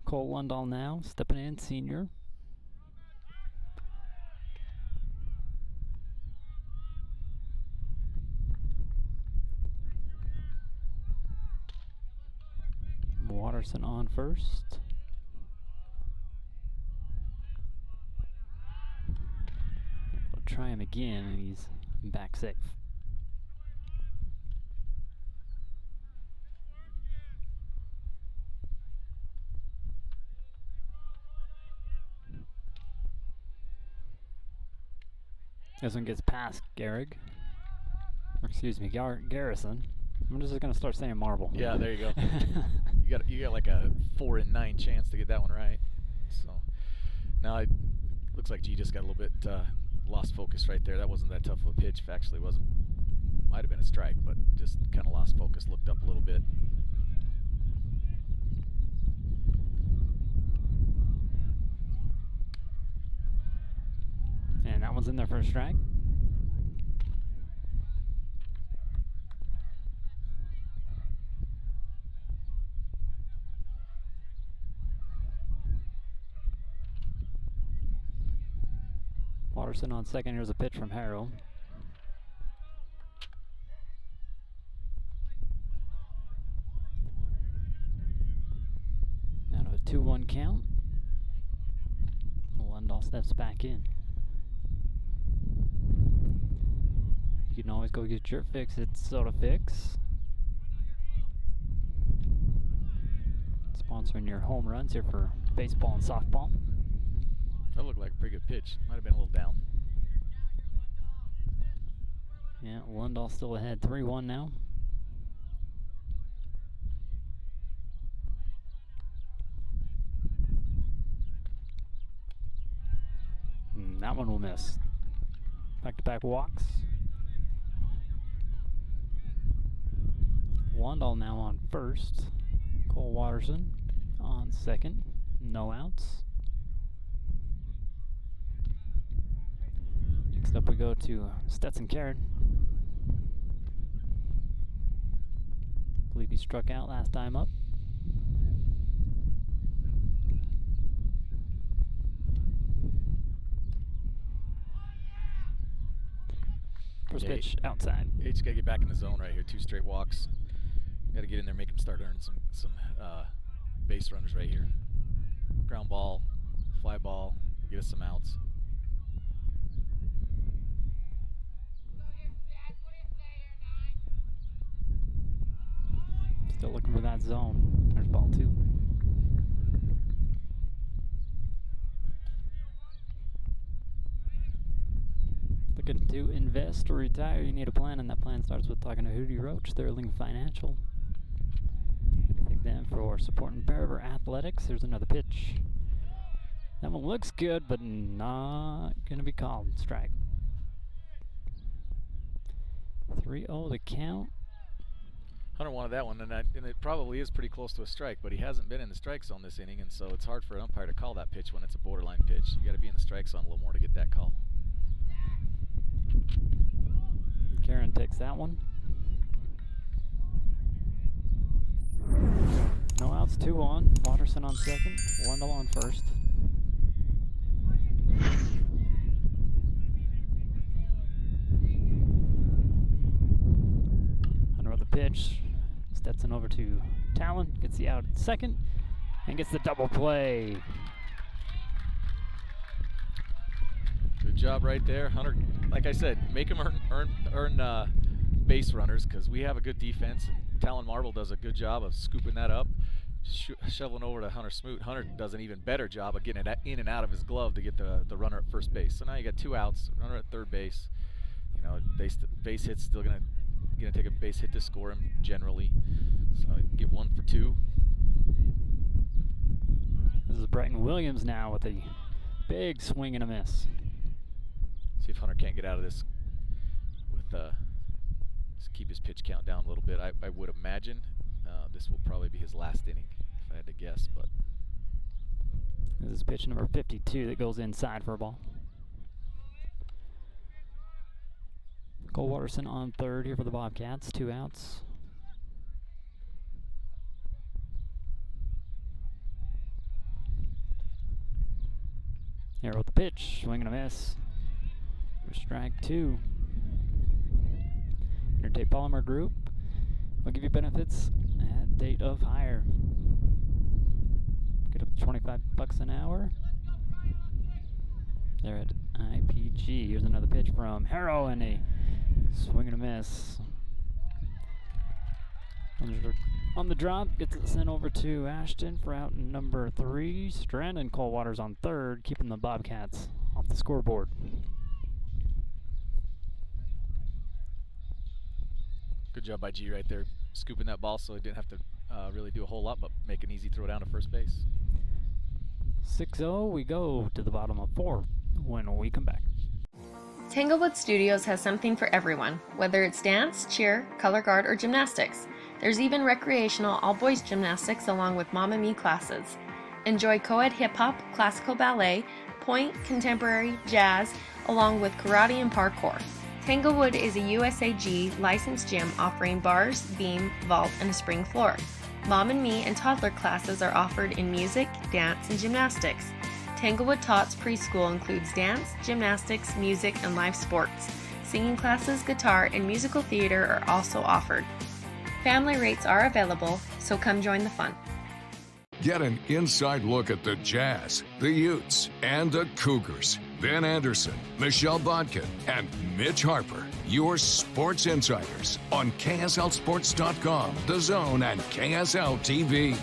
Cole Lundahl now, stepping in, senior. Watterson on first. We'll try him again, and he's back safe. This one gets past Garrick. Or excuse me, Garrison. I'm just gonna start saying Marble. Yeah, there you go. you got like a 4 in 9 chance to get that one right. So now it looks like G just got a little bit lost focus right there. That wasn't that tough of a pitch. Actually, wasn't. Might have been a strike, but just kind of lost focus. Looked up a little bit. And that one's in there for a strike. Watterson on second. Here's a pitch from Harrell. Out of a 2-1 count. Lundahl steps back in. You can always go get your fix at Soda Fix. Sponsoring your home runs here for baseball and softball. That looked like a pretty good pitch. Might have been a little down. Yeah, Lundahl still ahead, 3-1 now. And that one will miss. Back-to-back walks. Lundahl now on first. Cole Watterson on second. No outs. Next up we go to Stetson Karen. Believe he struck out last time up. First pitch outside. You just gotta get back in the zone right here. 2 straight walks. Gotta get in there, make him start earning some base runners right here. Ground ball, fly ball, get us some outs. Still looking for that zone. There's ball 2. Looking to invest or retire, you need a plan, and that plan starts with talking to Hootie Roach, Sterling Financial. I thank them for supporting Bear River Athletics. There's another pitch. That one looks good, but not going to be called. Strike. 3-0 the count. Hunter wanted that one, and it probably is pretty close to a strike, but he hasn't been in the strike zone this inning, and so it's hard for an umpire to call that pitch when it's a borderline pitch. You got to be in the strike zone a little more to get that call. Karen takes that one. No outs, 2-1. Watterson on second. Lundahl on first. Under the pitch. Stetson over to Talon. Gets the out at second. And gets the double play. Good job right there, Hunter. Like I said, make him earn base runners, because we have a good defense. And Talon Marble does a good job of scooping that up, shoveling over to Hunter Smoot. Hunter does an even better job of getting it in and out of his glove to get the runner at first base. So now you got 2 outs, runner at third base. You know, base hit's still gonna take a base hit to score him generally. So you get 1 for 2. This is Brighton Williams now with a big swing and a miss. See if Hunter can't get out of this with just keep his pitch count down a little bit. I would imagine this will probably be his last inning, if I had to guess. But this is pitch number 52 that goes inside for a ball. Cole Watterson on third here for the Bobcats. 2 outs. Here with the pitch, swing and a miss. For strike 2. Intertape Polymer Group will give you benefits at date of hire. Get up to $25 an hour. They're at IPG. Here's another pitch from Harrow and a swing and a miss. On the drop, gets it sent over to Ashton for out number 3. Strand and Cole Waters on third, keeping the Bobcats off the scoreboard. good job by G right there, scooping that ball so he didn't have to really do a whole lot, but make an easy throw down to first base. 6-0, we go to the bottom of 4 when we come back. Tanglewood Studios has something for everyone, whether it's dance, cheer, color guard, or gymnastics. There's even recreational all-boys gymnastics along with Mamma Mia classes. Enjoy co-ed hip-hop, classical ballet, point, contemporary, jazz, along with karate and parkour. Tanglewood is a USAG licensed gym offering bars, beam, vault, and a spring floor. Mom and Me and toddler classes are offered in music, dance, and gymnastics. Tanglewood Tots preschool includes dance, gymnastics, music, and live sports. Singing classes, guitar, and musical theater are also offered. Family rates are available, so come join the fun. Get an inside look at the Jazz, the Utes, and the Cougars. Ben Anderson, Michelle Bodkin, and Mitch Harper, your sports insiders on KSLSports.com, The Zone, and KSL TV.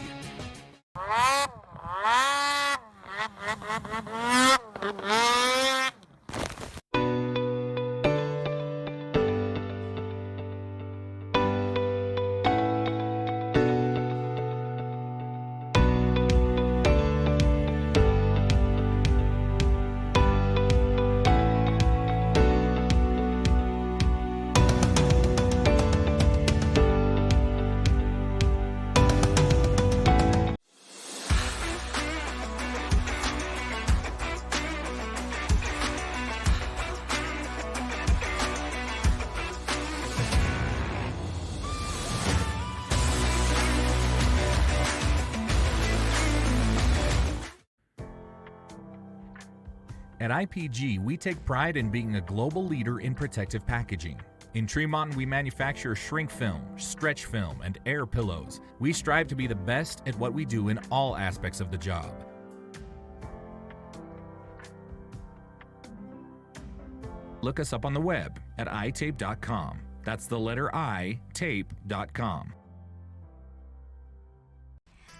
At IPG, we take pride in being a global leader in protective packaging. In Tremont, we manufacture shrink film, stretch film, and air pillows. We strive to be the best at what we do in all aspects of the job. Look us up on the web at itape.com. That's the letter I, tape.com.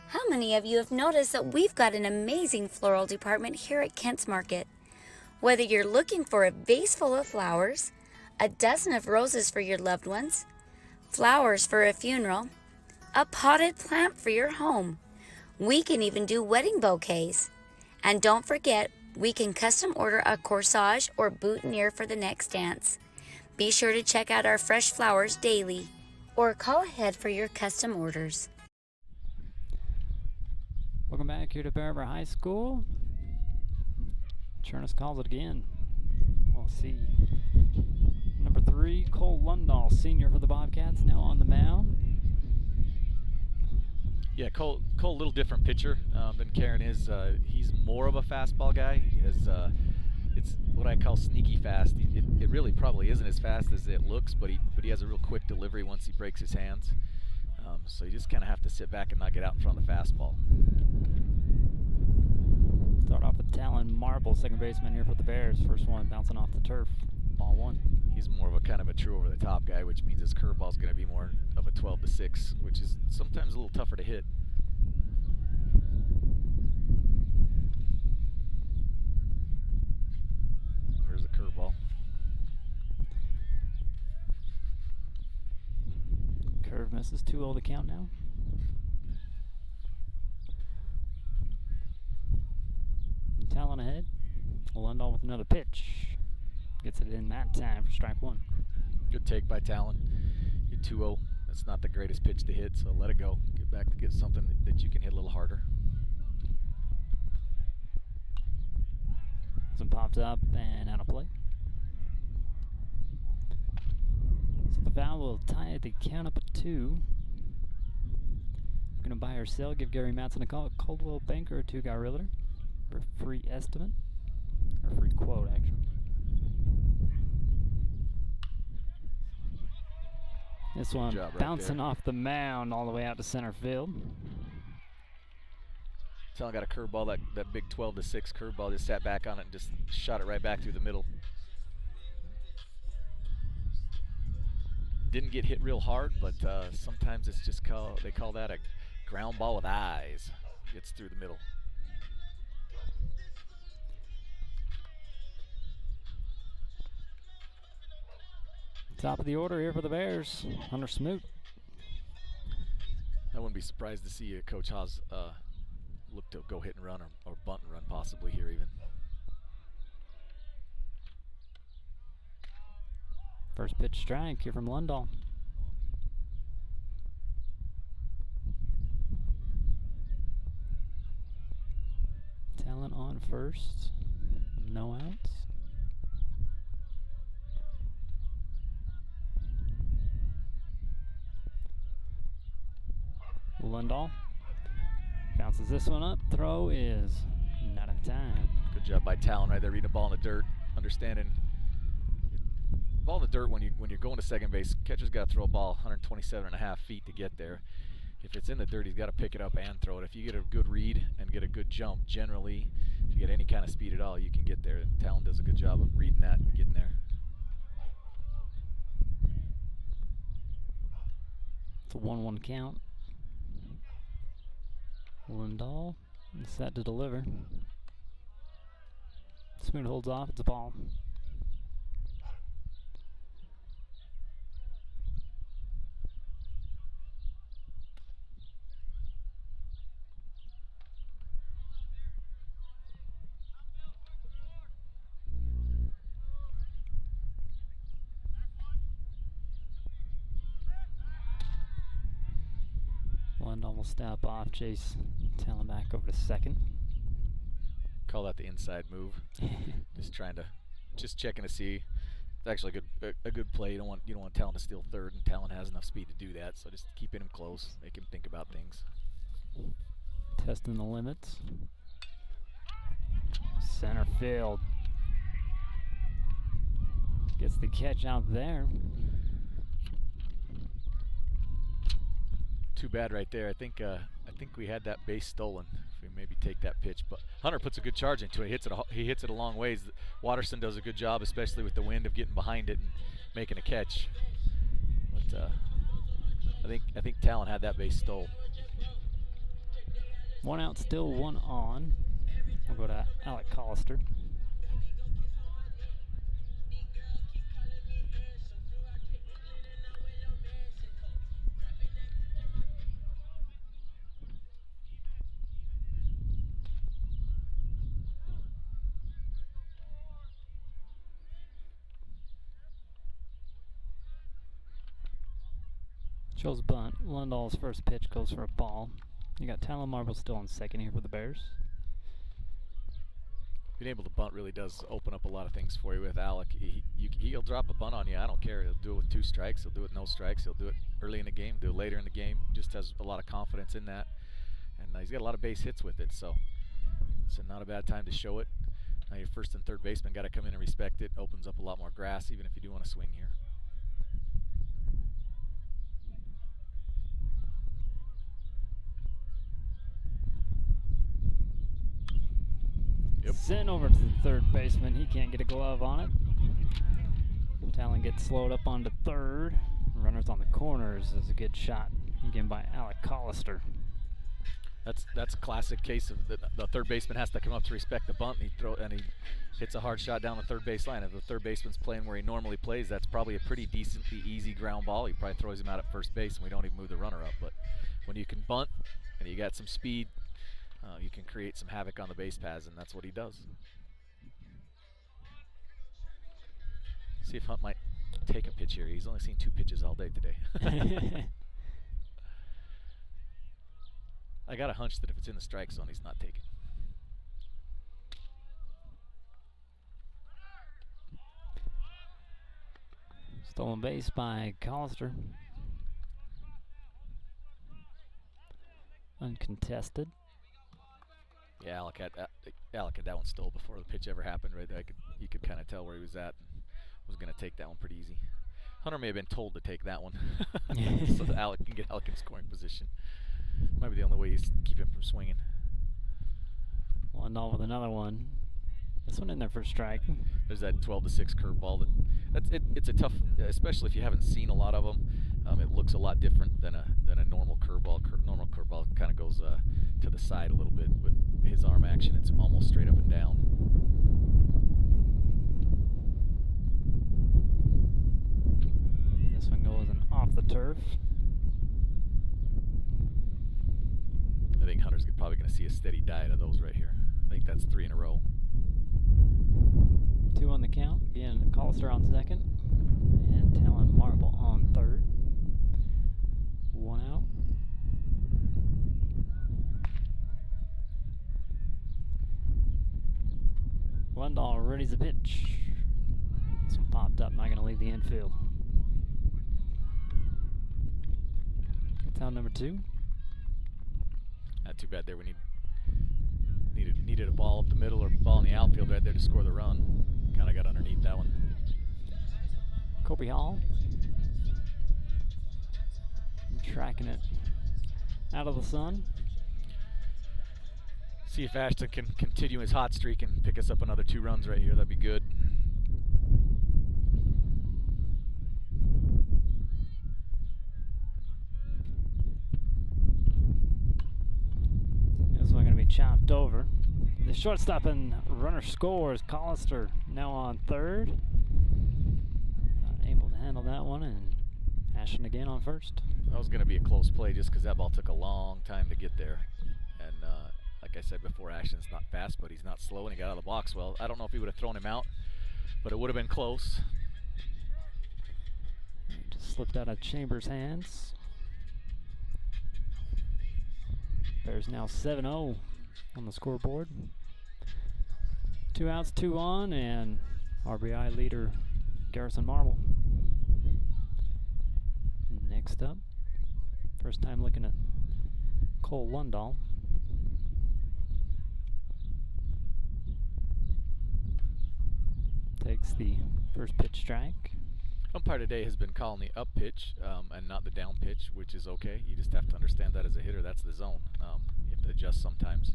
How many of you have noticed that we've got an amazing floral department here at Kent's Market? Whether you're looking for a vase full of flowers, a dozen of roses for your loved ones, flowers for a funeral, a potted plant for your home, we can even do wedding bouquets. And don't forget, we can custom order a corsage or boutonniere for the next dance. Be sure to check out our fresh flowers daily or call ahead for your custom orders. Welcome back here to Bear River High School. Chernus calls it again. We'll see. Number 3, Cole Lundahl, senior for the Bobcats, now on the mound. Yeah, Cole a little different pitcher than Karen is. He's more of a fastball guy. It's what I call sneaky fast. It really probably isn't as fast as it looks, but he has a real quick delivery once he breaks his hands. So you just kind of have to sit back and not get out in front of the fastball. Start off with Talon Marble, second baseman here for the Bears. First one bouncing off the turf. Ball 1. He's more of a kind of a true over-the-top guy, which means his curveball is going to be more of a 12-6, which is sometimes a little tougher to hit. There's the curveball. Curve misses, 2-0 to count now. Talon ahead. Lundahl with another pitch. Gets it in that time for strike 1. Good take by Talon. You're 2-0. That's not the greatest pitch to hit, so let it go. Get back to get something that you can hit a little harder. This one popped up and out of play. So the foul will tie the count up at 2. Looking to buy or sell, give Gary Matson a call. Coldwell Banker, a 2-guy realtor. For a free estimate. Or free quote, actually. This one bouncing off the mound all the way out to center field. Talon got a curveball, that big 12-6 curveball, just sat back on it and just shot it right back through the middle. Didn't get hit real hard, but sometimes it's just they call that a ground ball with eyes. Gets through the middle. Top of the order here for the Bears, Hunter Smoot. I wouldn't be surprised to see Coach Haas look to go hit and run or bunt and run possibly here even. First pitch strike here from Lundahl. Talent on first. No outs. Lundahl bounces this one up. Throw is not in time. Good job by Talon right there, reading the ball in the dirt, understanding ball in the dirt when you're going to second base. Catcher's got to throw a ball 127.5 feet to get there. If it's in the dirt, he's got to pick it up and throw it. If you get a good read and get a good jump, generally, if you get any kind of speed at all, you can get there. And Talon does a good job of reading that and getting there. It's a 1-1 count. Lundahl is set to deliver. Smoot holds off. It's a ball. Lundahl will step off, chase Talon back over to second. Call that the inside move. just checking to see. It's actually a good play. You don't want Talon to steal third, and Talon has enough speed to do that. So just keeping him close, make him think about things. Testing the limits. Center field gets the catch out there. Too bad right there. I think we had that base stolen. If we maybe take that pitch, but Hunter puts a good charge into it. He hits it a long ways. Watterson does a good job, especially with the wind, of getting behind it and making a catch. But I think Talon had that base stole. 1 out, still 1 on. We'll go to Alec Collister. Shows bunt. Lundahl's first pitch goes for a ball. You got Talon Marble still on second here for the Bears. Being able to bunt really does open up a lot of things for you with Alec. He'll drop a bunt on you. I don't care. He'll do it with 2 strikes. He'll do it with no strikes. He'll do it early in the game, do it later in the game. Just has a lot of confidence in that. And he's got a lot of base hits with it, so it's not a bad time to show it. Now your first and third baseman got to come in and respect it. Opens up a lot more grass, even if you do want to swing here. Yep. Sent over to the third baseman. He can't get a glove on it. Talon gets slowed up onto third. Runners on the corners is a good shot, again by Alec Collister. That's a classic case of the third baseman has to come up to respect the bunt, and he hits a hard shot down the third base line. If the third baseman's playing where he normally plays, that's probably a pretty decently easy ground ball. He probably throws him out at first base, and we don't even move the runner up. But when you can bunt and you got some speed, you can create some havoc on the base paths, and that's what he does. See if Hunt might take a pitch here. He's only seen 2 pitches all day today. I got a hunch that if it's in the strike zone, he's not taking. Stolen base by Collister. Uncontested. Yeah, Alec had that one stole before the pitch ever happened. Right there, you could kind of tell where he was at. Was going to take that one pretty easy. Hunter may have been told to take that one, so that Alec can get Alec in scoring position. Might be the only way to keep him from swinging. Lundahl with another one. This one in there for a strike. There's that 12-6 curveball. It's a tough, especially if you haven't seen a lot of them. It looks a lot different than a normal curveball. Normal curveball kind of goes to the side a little bit. With his arm action, it's almost straight up and down. This one goes off the turf. I think Hunter's probably going to see a steady diet of those right here. I think that's 3 in a row. 2 on the count. Again, Collister on second. And Lundahl readies the pitch. This one popped up, not going to leave the infield. It's out number 2. Not too bad there. We needed a ball up the middle or ball in the outfield right there to score the run. Kind of got underneath that one. Kobe Hall. Tracking it out of the sun. See if Ashton can continue his hot streak and pick us up another 2 runs right here. That'd be good. This one going to be chopped over. The shortstop and runner scores. Collister now on third. Not able to handle that one, and Ashton again on first. That was going to be a close play just because that ball took a long time to get there. And like I said before, Ashton's not fast, but he's not slow, and he got out of the box well. I don't know if he would have thrown him out, but it would have been close. Just slipped out of Chambers' hands. There's now 7-0 on the scoreboard. 2 outs, 2 on, and RBI leader Garrison Marble. Next up, first time looking at Cole Lundahl. Takes the first pitch strike. Umpire today has been calling the up pitch and not the down pitch, which is okay. You just have to understand that as a hitter, that's the zone. You have to adjust sometimes.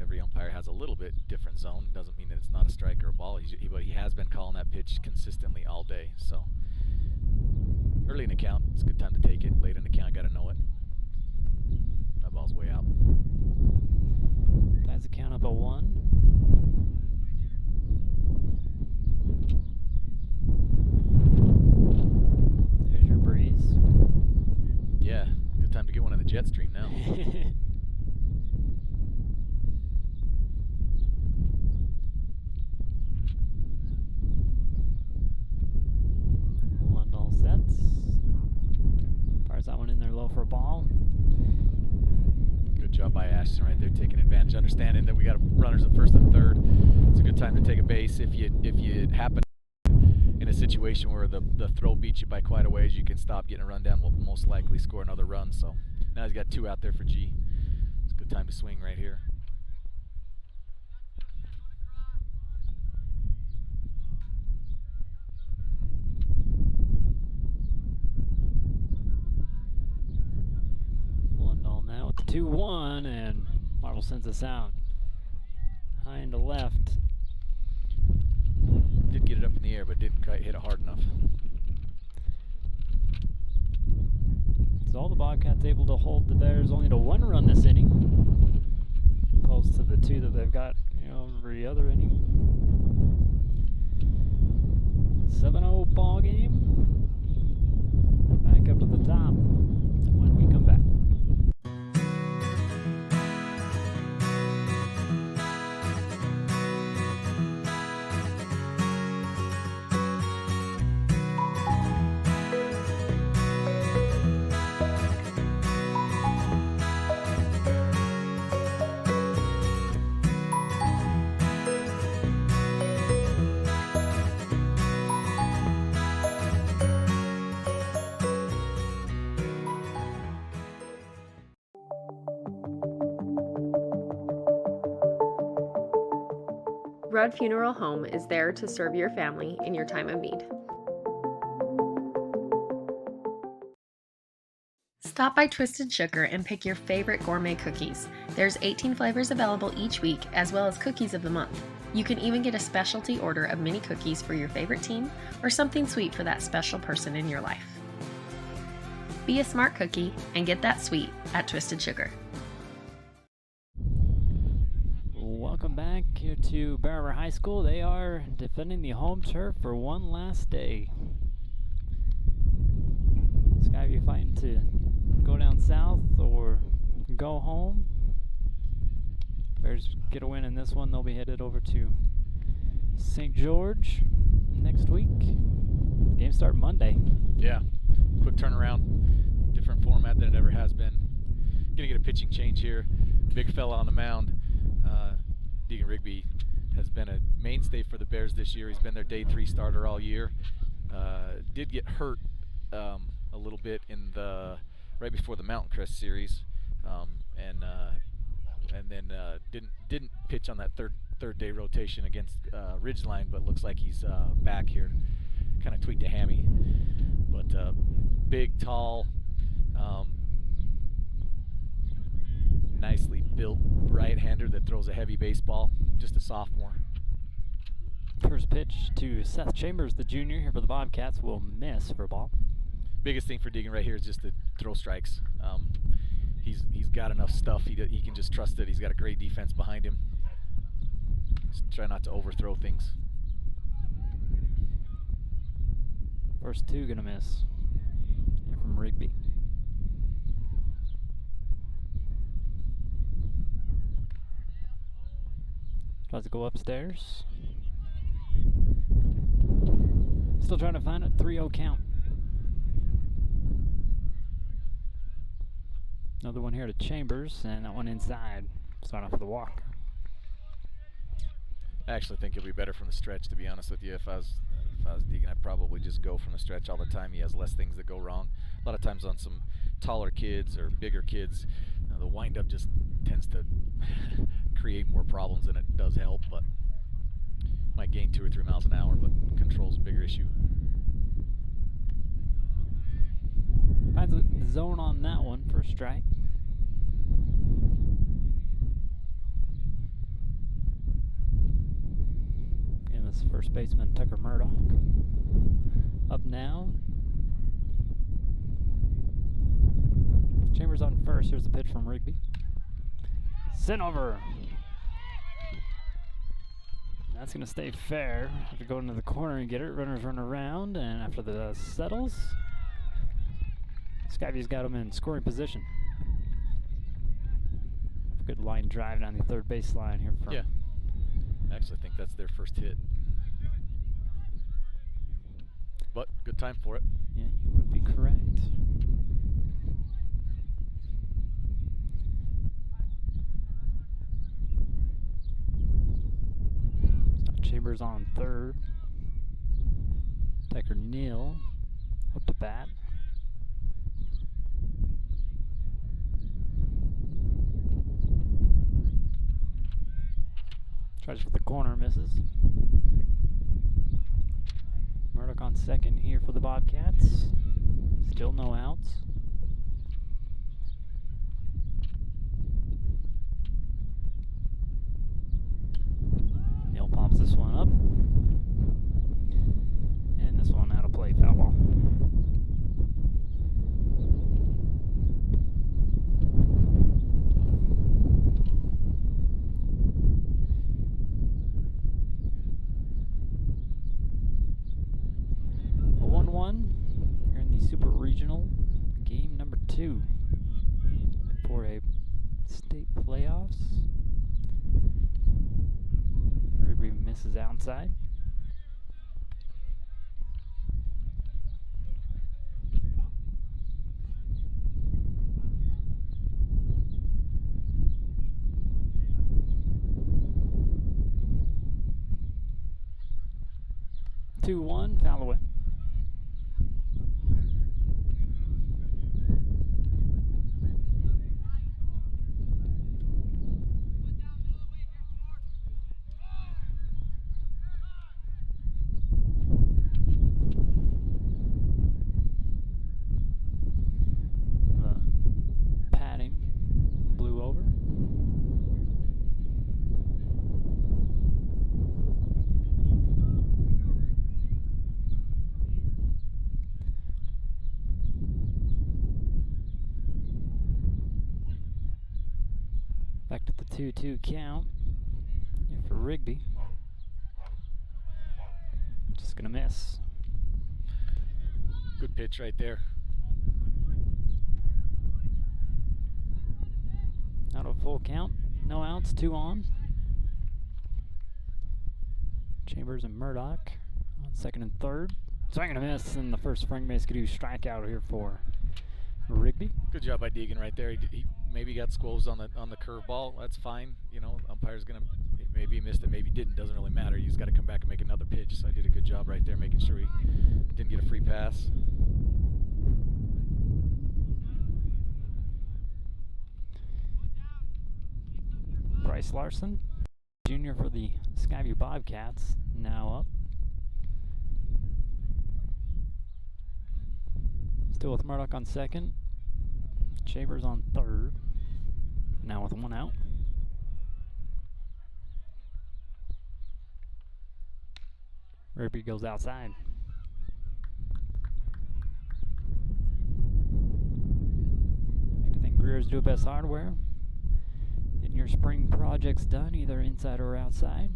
Every umpire has a little bit different zone. Doesn't mean that it's not a strike or a ball, but he has been calling that pitch consistently all day. So early in the count, it's a good time to take it. Late in the count, got to know it. That ball's way out. Ties the count up at 1. There's your breeze. Yeah, good time to get one in the jet stream now. Lundahl sets. Fires that one in there low for a ball. Good job by Ashton right there, taking advantage, understanding that we got runners at first and third. It's a good time to take a base. If you happen in a situation where the throw beats you by quite a ways, you can stop, getting a run down, will most likely score another run. So now he's got 2 out there for G. It's a good time to swing right here. Lundahl now with the 2-1, and Marble sends us out. High into left. Did get it up in the air, but didn't quite hit it hard enough. So the Bobcats able to hold the Bears only to 1 run this inning, opposed to the 2 that they've got, every other inning. 7-0 ball game. Back up to the top when we come back. Rudd Funeral Home is there to serve your family in your time of need. Stop by Twisted Sugar and pick your favorite gourmet cookies. There's 18 flavors available each week, as well as cookies of the month. You can even get a specialty order of mini cookies for your favorite team or something sweet for that special person in your life. Be a smart cookie and get that sweet at Twisted Sugar. Welcome back here to Bear River High School. They are defending the home turf for one last day. Skyview fighting to go down south or go home. Bears get a win in this one. They'll be headed over to St. George next week. Game start Monday. Yeah, quick turnaround. Different format than it ever has been. Gonna get a pitching change here. Big fella on the mound. Deegan Rigby has been a mainstay for the Bears this year. He's been their day 3 starter all year. Did get hurt a little bit in the right before the Mountain Crest series, and then didn't pitch on that third day rotation against Ridgeline, but looks like he's back here. Kind of tweaked a hammy, but big, tall, nicely built right-hander that throws a heavy baseball. Just a sophomore. First pitch to Seth Chambers, the junior, here for the Bobcats, will miss for a ball. Biggest thing for Deegan right here is just to throw strikes. He's got enough stuff. He can just trust it. He's got a great defense behind him. Just try not to overthrow things. First 2 gonna miss. Here from Rigby. Tries to go upstairs. Still trying to find a 3-0 count. Another one here to Chambers, and that one inside. Start off with a walk. I actually think he'll be better from the stretch, to be honest with you. If I was Deegan, I'd probably just go from the stretch all the time. He has less things that go wrong. A lot of times on some taller kids or bigger kids, the windup just tends to create more problems than it does help, but might gain 2 or 3 miles an hour, but control's a bigger issue. Finds a zone on that one for a strike. And this is first baseman Tucker Murdoch. Up now. Chambers on first. Here's the pitch from Rigby. Sent over. That's going to stay fair. Have to go into the corner and get it. Runners run around, and after the dust settles, Skyview's got him in scoring position. Good line drive down the third baseline here from. Yeah. I actually think that's their first hit. But good time for it. Yeah, you would be correct. So Chambers on third. Tucker Neal up to bat. Tries for the corner, misses. Murdoch on second here for the Bobcats. Still no outs. Neal pops this one up. And this one out of play, foul ball. Here in the Super Regional, game number 2 for a state playoffs. Rigby misses outside. Two-one, foul away. Back to the 2-2 count here for Rigby. Just gonna miss. Good pitch right there. Out of a full count. No outs, 2 on. Chambers and Murdoch on second and third. Swing and a miss, and the first spring base could do strikeout here for Rigby. Good job by Deegan right there. He maybe got squoze on the curveball. That's fine. You know, umpire's gonna Maybe he missed it, maybe he didn't. Doesn't really matter. You just got to come back and make another pitch. So I did a good job right there, making sure he didn't get a free pass. Bryce Larson, junior for the Skyview Bobcats, now up. Still with Murdoch on second. Chambers on third. Now with one out. Rigby goes outside. I like to think Greer's Do Best Hardware. Getting your spring projects done either inside or outside.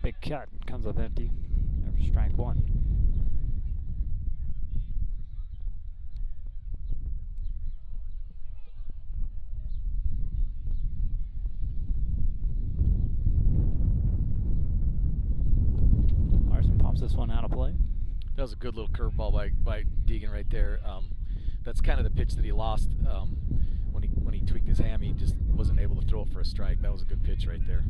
Big cut, comes up empty. There's strike one. Larson pops this one out of play. That was a good little curveball by Deegan right there. That's kind of the pitch that he lost when he tweaked his ham. He just wasn't able to throw it for a strike. That was a good pitch right there.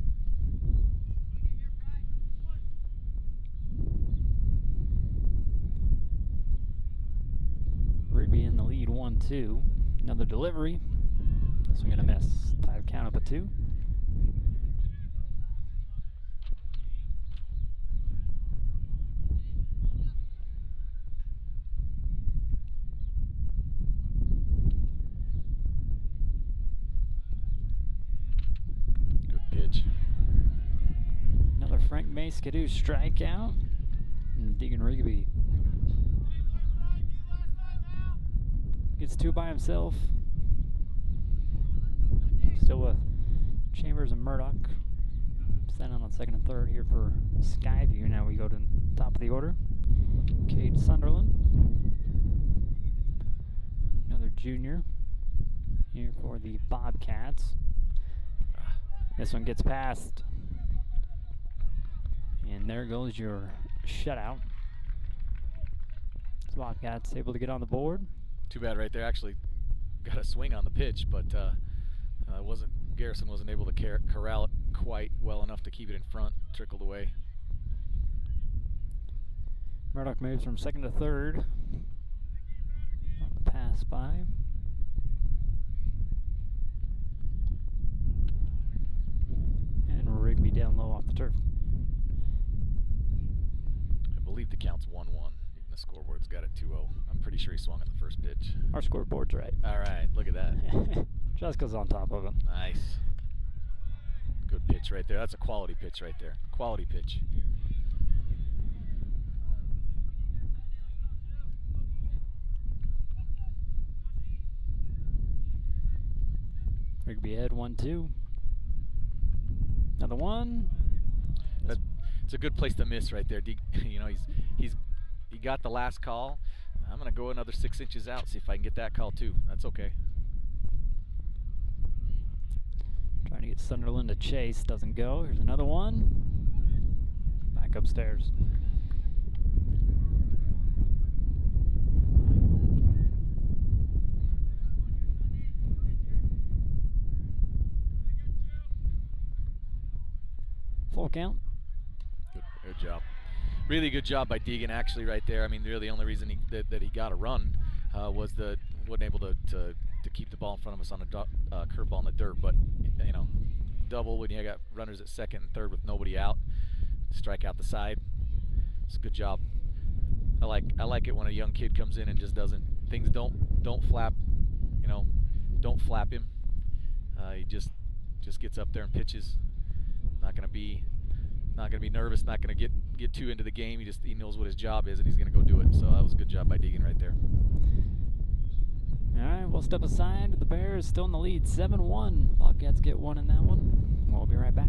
Rigby in the lead, 1-2. Another delivery. This one gonna miss. Tie the count up at 2. Another Frank May Skidoo strikeout. And Deegan Rigby gets 2 by himself. Still with Chambers and Murdoch. Standing on second and third here for Skyview. Now we go to the top of the order. Cade Sunderland. Another junior here for the Bobcats. This one gets past. And there goes your shutout. Bobcats able to get on the board. Too bad right there. Actually got a swing on the pitch, but Garrison wasn't able to corral it quite well enough to keep it in front. Trickled away. Murdoch moves from second to third. On the pass by. And Rigby down low off the turf. I believe the count's 1-1. Even the scoreboard's got it 2-0. I'm pretty sure he swung at the first pitch. Our scoreboard's right. All right, look at that. Jessica's on top of it. Nice. Good pitch right there. That's a quality pitch right there. Quality pitch. Rigby head 1-2. Another one. It's a good place to miss right there. You know, he got the last call. I'm gonna go another 6 inches out, see if I can get that call too. That's okay. Trying to get Sunderland to chase, doesn't go. Here's another one. Back upstairs. Full count. Good job. Really good job by Deegan actually right there. I mean, really the only reason that he got a run was wasn't able to keep the ball in front of us on a curveball in the dirt. But, you know, double when you got runners at second and third with nobody out. Strike out the side. It's a good job. I like it when a young kid comes in and just things don't flap, you know, don't flap him. He just gets up there and pitches. Not gonna be nervous, not gonna get too into the game. He knows what his job is and he's gonna go do it. So that was a good job by Deegan right there. All right, we'll step aside. The Bears still in the lead, 7-1. Bobcats get one in that one. We'll be right back.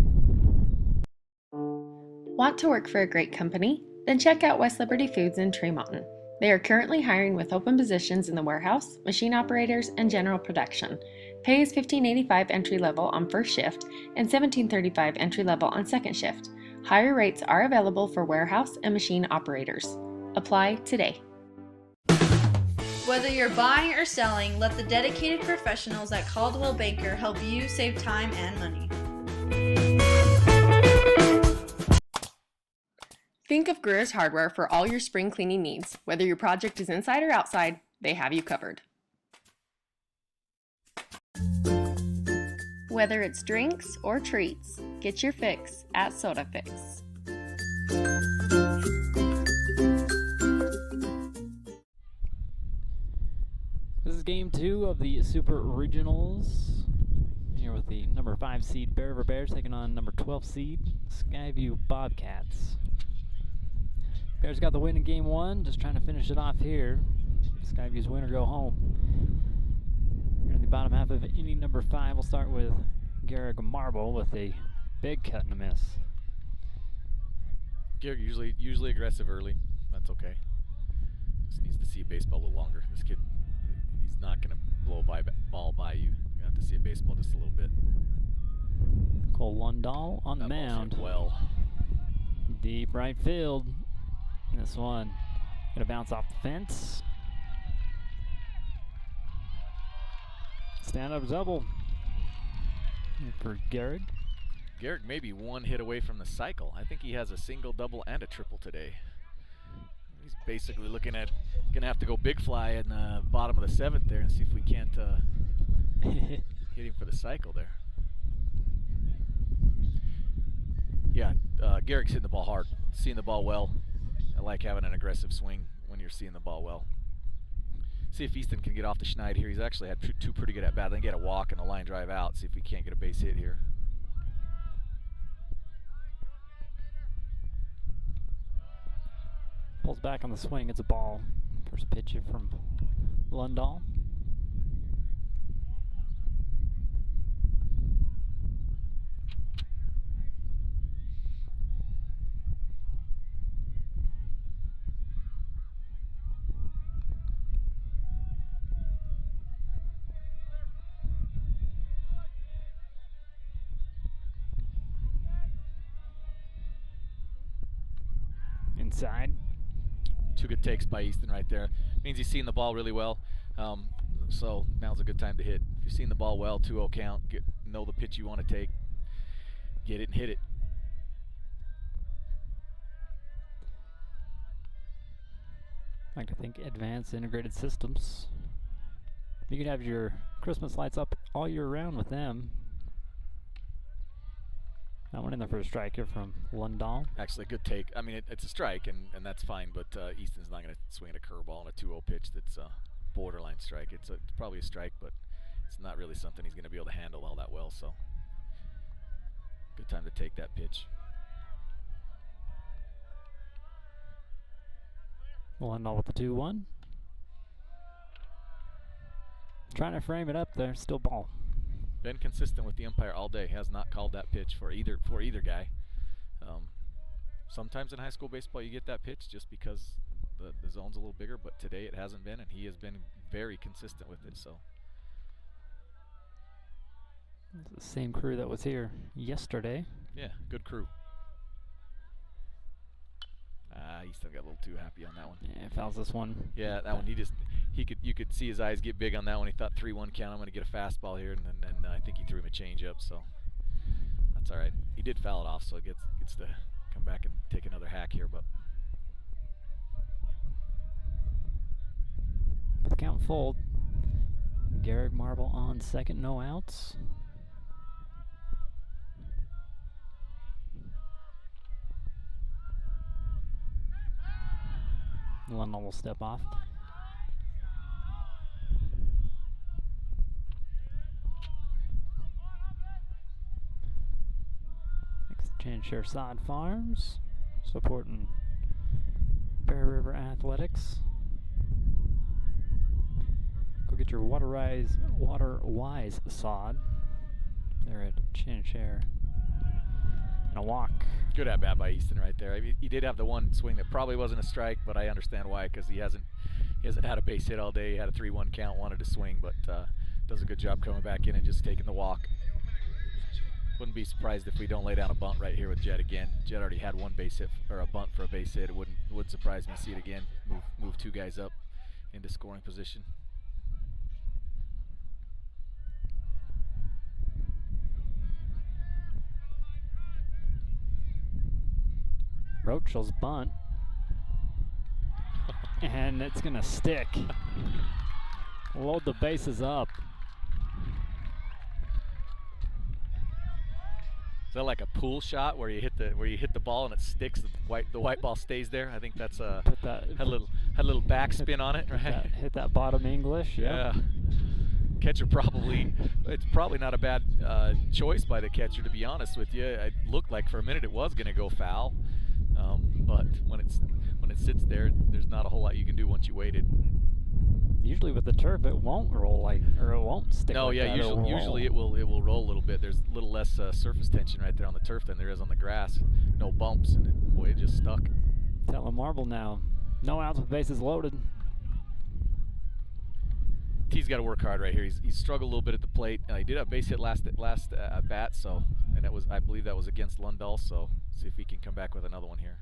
Want to work for a great company? Then check out West Liberty Foods in Tremonton. They are currently hiring with open positions in the warehouse, machine operators, and general production. Pay is $15.85 entry level on first shift and $17.35 entry level on second shift. Higher rates are available for warehouse and machine operators. Apply today. Whether you're buying or selling, let the dedicated professionals at Caldwell Banker help you save time and money. Think of Greer's Hardware for all your spring cleaning needs. Whether your project is inside or outside, they have you covered. Whether it's drinks or treats, get your fix at Soda Fix. This is game 2 of the Super Regionals. Here with the number 5 seed Bear River Bears taking on number 12 seed Skyview Bobcats. Bears got the win in game 1, just trying to finish it off here. Skyview's win or go home. Here in the bottom half of inning number 5, we'll start with Garrick Marble with a big cut and a miss. Garrick usually aggressive early. That's okay. Just needs to see a baseball a little longer. This kid, he's not going to blow a ball by you. You have to see a baseball just a little bit. Cole Lundahl on the mound. Well, deep right field. This one gonna bounce off the fence. Stand up double for Garrick. Garrick may be one hit away from the cycle. I think he has a single, double, and a triple today. He's basically looking at gonna have to go big fly in the bottom of the 7th there and see if we can't hit him for the cycle there. Yeah, Garrick's hitting the ball hard, seeing the ball well. I like having an aggressive swing when you're seeing the ball well. See if Easton can get off the schneid here. He's actually had two pretty good at bat. Then get a walk and a line drive out. See if we can't get a base hit here. Pulls back on the swing. It's a ball. First pitch here from Lundahl. Inside. 2 good takes by Easton right there. Means he's seeing the ball really well. So now's a good time to hit. If you're seeing the ball well, 2-0 count, know the pitch you want to take, get it and hit it. I like to think Advanced Integrated Systems. You can have your Christmas lights up all year round with them. That one in there for a strike here from Lundahl. Actually, a good take. I mean, it's a strike, and that's fine, but Easton's not going to swing at a curveball on a 2-0 pitch that's a borderline strike. It's probably a strike, but it's not really something he's going to be able to handle all that well, so good time to take that pitch. Lundahl with the 2-1. Trying to frame it up there, still ball. Been consistent with the umpire all day. Has not called that pitch for either guy. Sometimes in high school baseball you get that pitch just because the zone's a little bigger, but today it hasn't been, and he has been very consistent with it. So it's the same crew that was here yesterday. Yeah, good crew. He still got a little too happy on that one. Yeah, fouls this one. Yeah, that one. You could see his eyes get big on that one. He thought 3-1 count. I'm going to get a fastball here, and then I think he threw him a changeup. So that's all right. He did foul it off, so it gets to come back and take another hack here. But with the count full, Garrick Marble on second, no outs. Lundahl will step off. Exchange Share Sod Farms, supporting Bear River Athletics. Go get your Water Wise sod. They're at Chin Share. And a walk. Good at bat by Easton right there. I mean, he did have the one swing that probably wasn't a strike, but I understand why, because he hasn't had a base hit all day. He had a 3-1 count, wanted to swing, but does a good job coming back in and just taking the walk. Wouldn't be surprised if we don't lay down a bunt right here with Jed again. Jed already had one base hit or a bunt for a base hit. It wouldn't surprise me to see it again. Move 2 guys up. into scoring position. Rochell's bunt. And it's going to stick. Load the bases up. Is that like a pool shot where you hit the ball and it sticks? The white ball stays there. I think that's Put that, had a little backspin on it, right? Hit that bottom English. Yeah. Catcher it's probably not a bad choice by the catcher, to be honest with you. It looked like for a minute it was going to go foul, but when it sits there, there's not a whole lot you can do once you waited. Usually with the turf, it won't roll or it won't stick. No, like yeah, that. usually it will roll a little bit. There's a little less surface tension right there on the turf than there is on the grass. No bumps, and it just stuck. Telemarble now. No outs with bases loaded. T's got to work hard right here. He's struggled a little bit at the plate. He did have base hit last at bat, and I believe that was against Lundahl. So see if he can come back with another one here.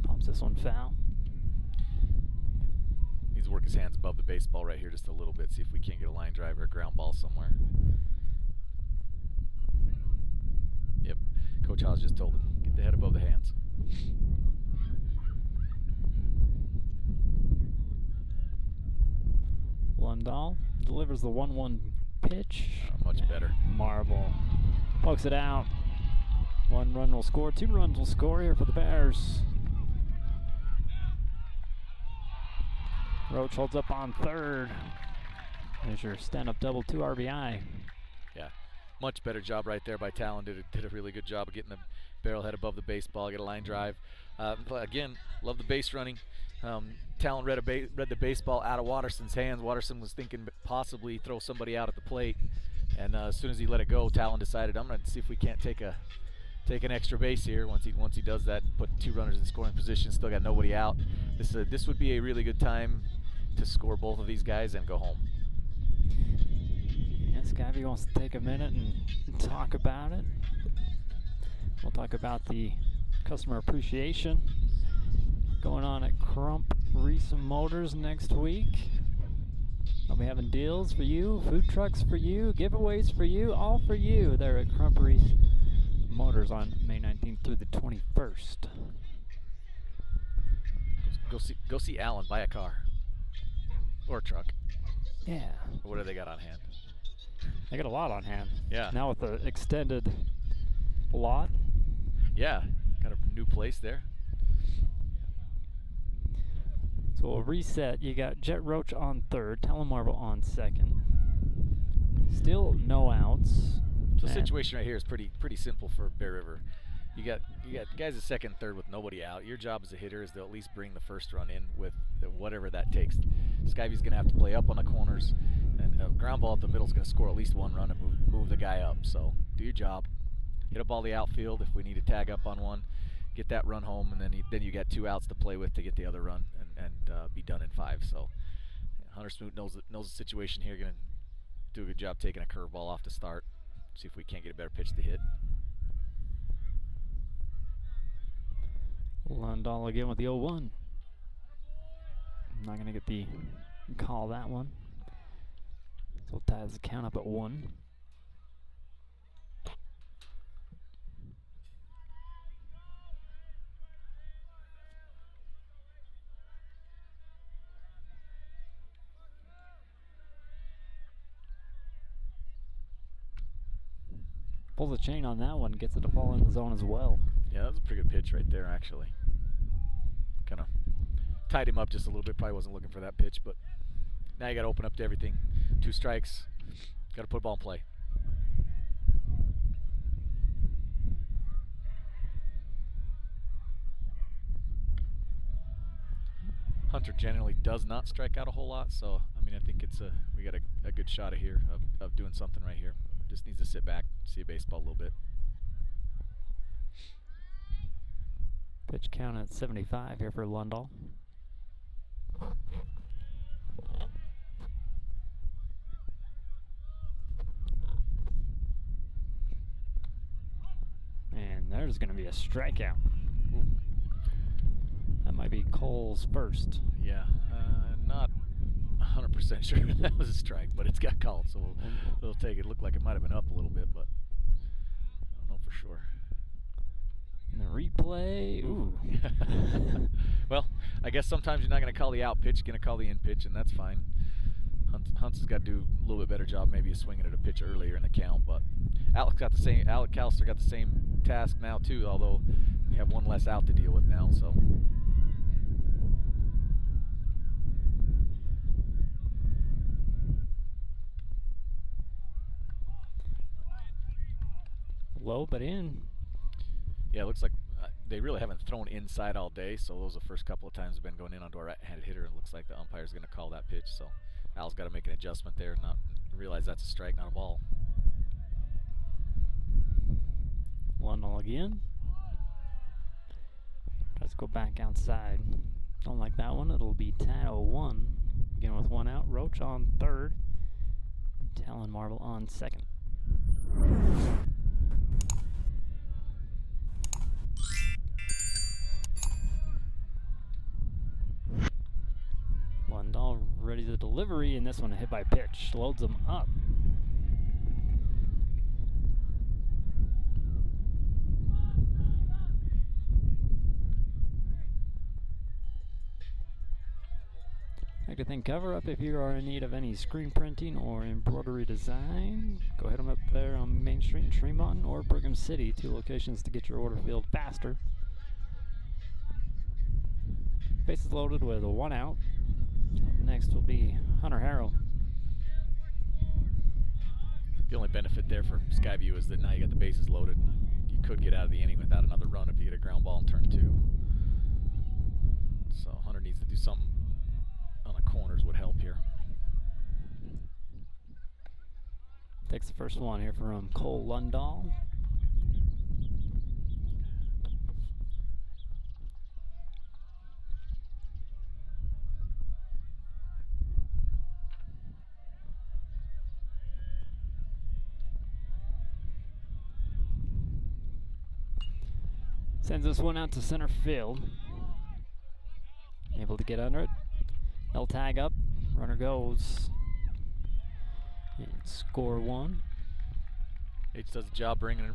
Pops this one foul. Needs to work his hands above the baseball right here just a little bit. See if we can't get a line drive or a ground ball somewhere. Yep, Coach Haas just told him, get the head above the hands. Lundahl delivers the 1-1 pitch. Much better. Marble pokes it out. 1 run will score. 2 runs will score here for the Bears. Roach holds up on third. There's your stand-up double, 2 RBI. Yeah, much better job right there by Talon. Did a really good job of getting the barrel head above the baseball, get a line drive. Again, love the base running. Talon read the baseball out of Watterson's hands. Watterson was thinking possibly throw somebody out at the plate, and as soon as he let it go, Talon decided, I'm going to see if we can't take an extra base here. Once he does that, put 2 runners in scoring position, still got nobody out. This would be a really good time to score both of these guys and go home. Yeah, Scivey wants to take a minute and talk about it. We'll talk about the customer appreciation going on at Crump Reese Motors next week. They'll be having deals for you, food trucks for you, giveaways for you, all for you there at Crump Reese Motors on May 19th through the 21st. Go see Alan, buy a car. Or a truck. Yeah. Or what do they got on hand? They got a lot on hand. Yeah. Now with the extended lot. Yeah. Got a new place there. So we'll reset. You got Jet Roach on third, Telemarble on second. Still no outs. So the situation right here is pretty simple for Bear River. You got guys at second and third with nobody out. Your job as a hitter is to at least bring the first run in with whatever that takes. Skivey's going to have to play up on the corners, and a ground ball at the middle is going to score at least 1 run and move the guy up. So do your job. Hit a ball the outfield if we need to tag up on one. Get that run home, and then you got 2 outs to play with to get the other run and be done in 5. So Hunter Smoot knows the situation here. Going to do a good job taking a curveball off to start. See if we can't get a better pitch to hit. Lundahl again with the 0-1. I'm not going to get the call that one. So we'll tie the count up at 1. Pulls the chain on that one, gets it to fall in the zone as well. Yeah, that was a pretty good pitch right there, actually. Kind of tied him up just a little bit. Probably wasn't looking for that pitch, but now you got to open up to everything. 2 strikes. Got to put a ball in play. Hunter generally does not strike out a whole lot, so I mean I think we got a good shot of doing something right here. Just needs to sit back, see a baseball a little bit. Pitch count at 75 here for Lundahl. There's going to be a strikeout. That might be Cole's first. Yeah, not 100% sure that was a strike, but it's got called, so we'll take it. Looked like it might have been up a little bit, but I don't know for sure. And the replay, ooh. Well, I guess sometimes you're not going to call the out pitch, you're going to call the in pitch, and that's fine. Hunts has got to do a little bit better job maybe of swinging at a pitch earlier in the count, but Alec Calster got the same task now too, although you have one less out to deal with now, so. Low but in. Yeah, it looks like they really haven't thrown inside all day, so those the first couple of times have been going in onto a right-handed hitter, and it looks like the umpire's going to call that pitch, so Al's got to make an adjustment there and not realize that's a strike, not a ball. 1-0 again. Let's go back outside. Don't like that one. It'll be Tato 1. Again with one out. Roach on third. Talon Marble on second. Lundahl ready to delivery, and this one a hit by pitch. Loads them up. Like to think cover up if you are in need of any screen printing or embroidery design. Go hit them up there on Main Street in Tremont or Brigham City, 2 locations to get your order filled faster. Bases loaded with 1 out. Up next will be Hunter Harrell. The only benefit there for Skyview is that now you got the bases loaded. You could get out of the inning without another run if you get a ground ball in turn 2. So Hunter needs to do something on the corners would help here. Takes the first one here from Cole Lundahl. Sends this one out to center field. Able to get under it. They'll tag up. Runner goes. And score 1. H does a job bringing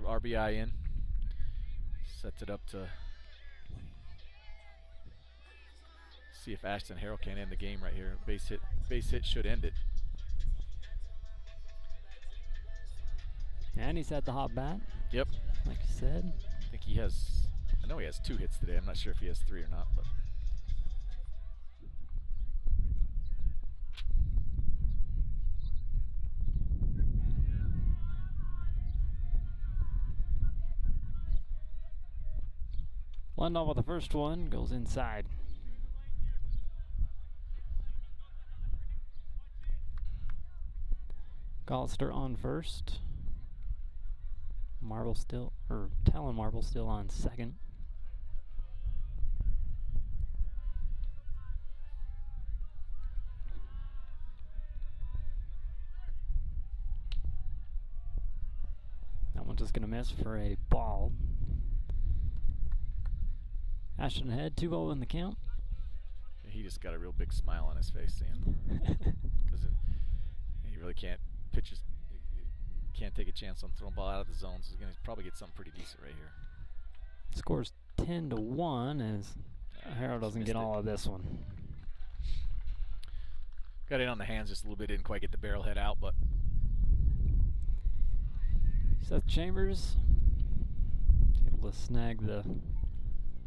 RBI in. Sets it up to see if Ashton Harrell can end the game right here. Base hit should end it. And he's had the hot bat. Yep. Like you said. I think he has, I know he has 2 hits today. I'm not sure if he has 3 or not, but. Lundahl with the first one, goes inside. Gollister on first. Talon Marble still on second. That one's just gonna miss for a ball. Ashton ahead, 2-0 in the count. Yeah, he just got a real big smile on his face, seeing, because he really can't pitches. Can't take a chance on throwing ball out of the zone, so he's going to probably get something pretty decent right here. Scores 10-1 as Harrell doesn't get all of this one. Got in on the hands just a little bit, didn't quite get the barrel head out, but. Seth Chambers able to snag the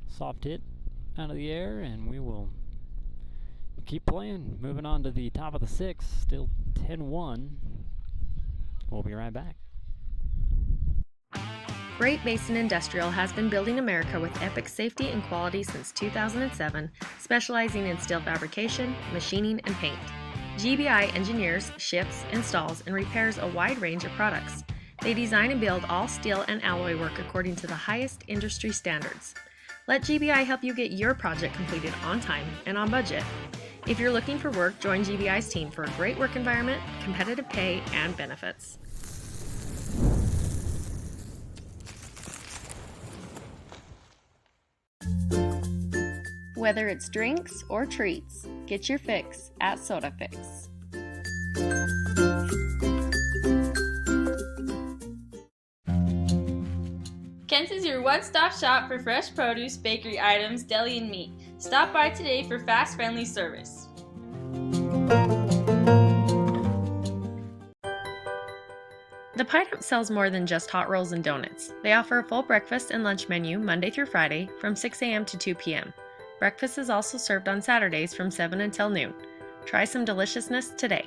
soft hit out of the air, and we will keep playing. Moving on to the top of the 6th, still 10-1. We'll be right back. Great Basin Industrial has been building America with epic safety and quality since 2007, specializing in steel fabrication, machining, and paint. GBI engineers, ships, installs, and repairs a wide range of products. They design and build all steel and alloy work according to the highest industry standards. Let GBI help you get your project completed on time and on budget. If you're looking for work, join GBI's team for a great work environment, competitive pay, and benefits. Whether it's drinks or treats, get your fix at Soda Fix. Kent's is your one-stop shop for fresh produce, bakery items, deli, and meat. Stop by today for fast, friendly service. The Pineapple sells more than just hot rolls and donuts. They offer a full breakfast and lunch menu Monday through Friday from 6 a.m. to 2 p.m. Breakfast is also served on Saturdays from 7 until noon. Try some deliciousness today.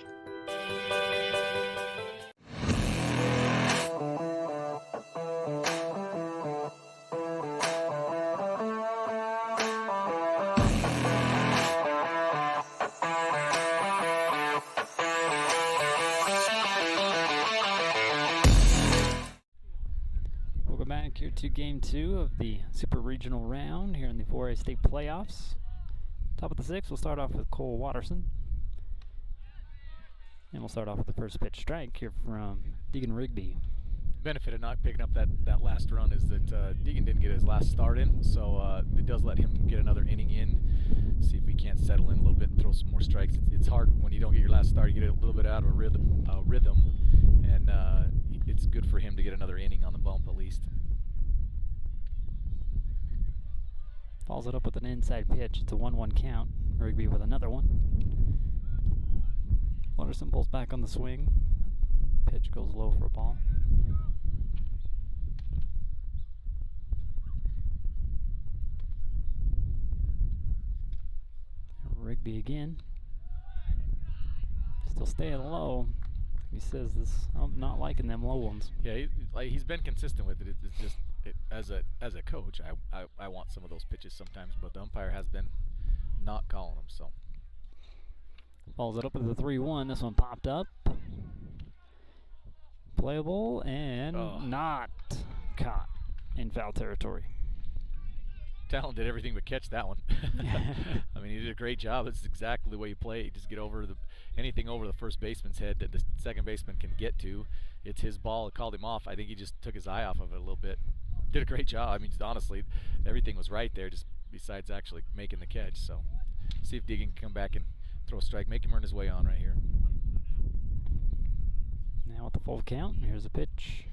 Welcome back here to Game 2 of the Super Regional round here in the 4A State Playoffs. Top of the 6th, we'll start off with Cole Watterson. And we'll start off with the first pitch strike here from Deegan Rigby. Benefit of not picking up that last run is that Deegan didn't get his last start in, so it does let him get another inning in. See if we can't settle in a little bit and throw some more strikes. It's hard when you don't get your last start. You get a little bit out of a rhythm, and it's good for him to get another inning on the bump at least. Follows it up with an inside pitch. It's a 1-1 count. Rigby with another one. Watterson pulls back on the swing. Pitch goes low for a ball. Rigby again. Still staying low. He says this. I'm not liking them low ones. Yeah, he's been consistent with it. It's just as a coach, I want some of those pitches sometimes, but the umpire has been not calling them. So follows it up with a 3-1. This one popped up. Playable and not caught in foul territory. Talon did everything but catch that one. I mean, he did a great job. It's exactly the way you play. You just get over anything over the first baseman's head that the second baseman can get to. It's his ball. It called him off. I think he just took his eye off of it a little bit. Did a great job. I mean, just honestly, everything was right there, just besides actually making the catch. So, see if Deegan can come back and throw a strike, make him earn his way on right here. Now with the full count, here's a pitch.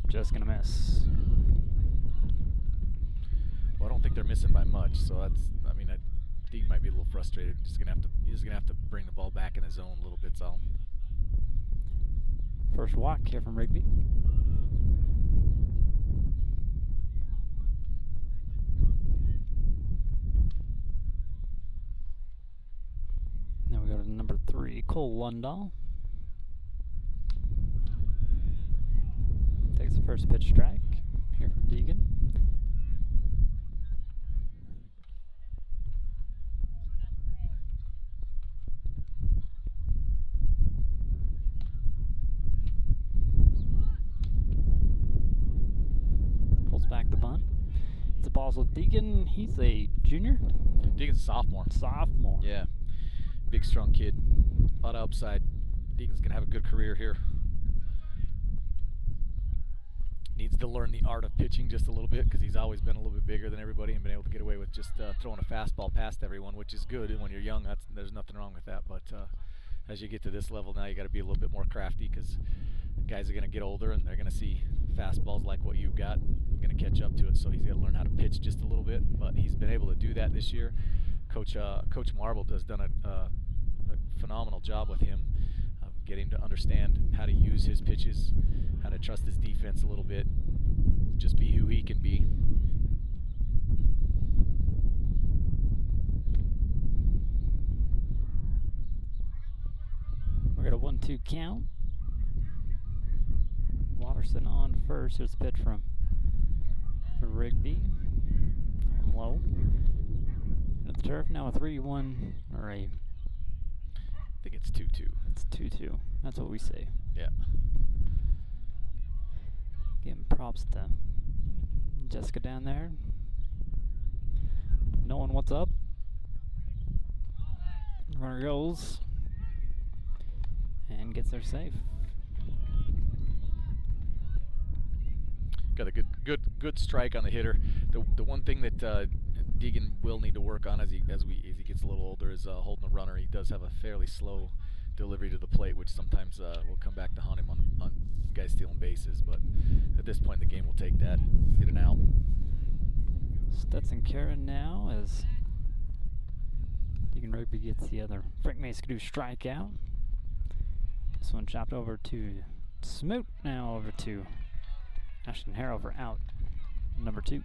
Just gonna miss. Well, I don't think they're missing by much, so I mean, Deegan might be a little frustrated. He's gonna have to bring the ball back in his zone a little bit. So, first walk here from Rigby. Now we go to number 3, Cole Lundahl. Takes the first pitch strike here from Deegan. Pulls back the bunt. It's a ball with Deegan. He's a junior? Deegan's a sophomore. Sophomore. Yeah. Big, strong kid. A lot of upside. Deegan's going to have a good career here. Needs to learn the art of pitching just a little bit because he's always been a little bit bigger than everybody and been able to get away with just throwing a fastball past everyone, which is good. And when you're young, there's nothing wrong with that. But as you get to this level now, you got to be a little bit more crafty because guys are going to get older and they're going to see fastballs like what you've got, going to catch up to it. So he's got to learn how to pitch just a little bit. But he's been able to do that this year. Coach Marble has done a phenomenal job with him of getting to understand how to use his pitches, how to trust his defense a little bit, just be who he can be. We're at a 1-2 count. Watterson on first. Here's a pitch from Rigby. On low. At the turf now a 3-1 or a. I think it's 2-2. It's 2-2. That's what we say. Yeah. Giving props to Jessica down there. Knowing what's up. Runner goes and gets there safe. Got a good strike on the hitter. The one thing that Deegan will need to work on as he gets a little older is holding the runner. He does have a fairly slow delivery to the plate, which sometimes will come back to haunt him on guys stealing bases. But at this point in the game, we'll take that, get an out. Stetson Karen now as Deegan Rigby gets the other Frank Maskadoo strikeout. This one chopped over to Smoot, now over to Ashton Harrell for out number 2.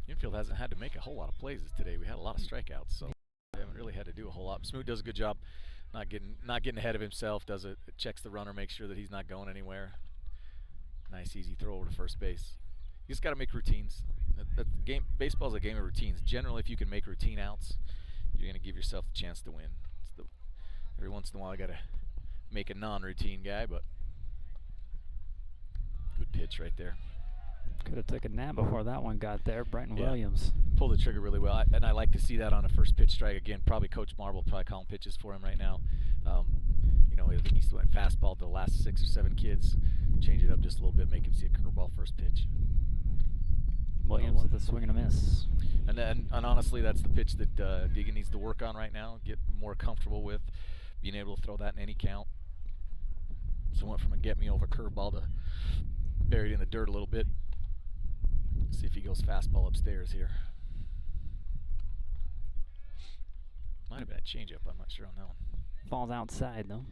Infield hasn't had to make a whole lot of plays today. We had a lot of strikeouts, so they haven't really had to do a whole lot. Smoot does a good job not getting ahead of himself, checks the runner, makes sure that he's not going anywhere. Nice easy throw over to first base. You just got to make routines. Baseball's a game of routines. Generally, if you can make routine outs, you're going to give yourself the chance to win. Every once in a while, I got to make a non-routine guy, but good pitch right there. Could have took a nap before that one got there. Brenton Williams. Pulled the trigger really well, and I like to see that on a first pitch strike. Again, probably Coach Marble probably calling pitches for him right now. I think he's went fastball to the last 6 or 7 kids. Change it up just a little bit, make him see a curveball first pitch. Williams with a swing and a miss. And honestly, that's the pitch that Deegan needs to work on right now, get more comfortable with, being able to throw that in any count. So went from a get-me-over curveball to buried in the dirt a little bit. See if he goes fastball upstairs here. Might have been a changeup, I'm not sure on that one. Falls outside though.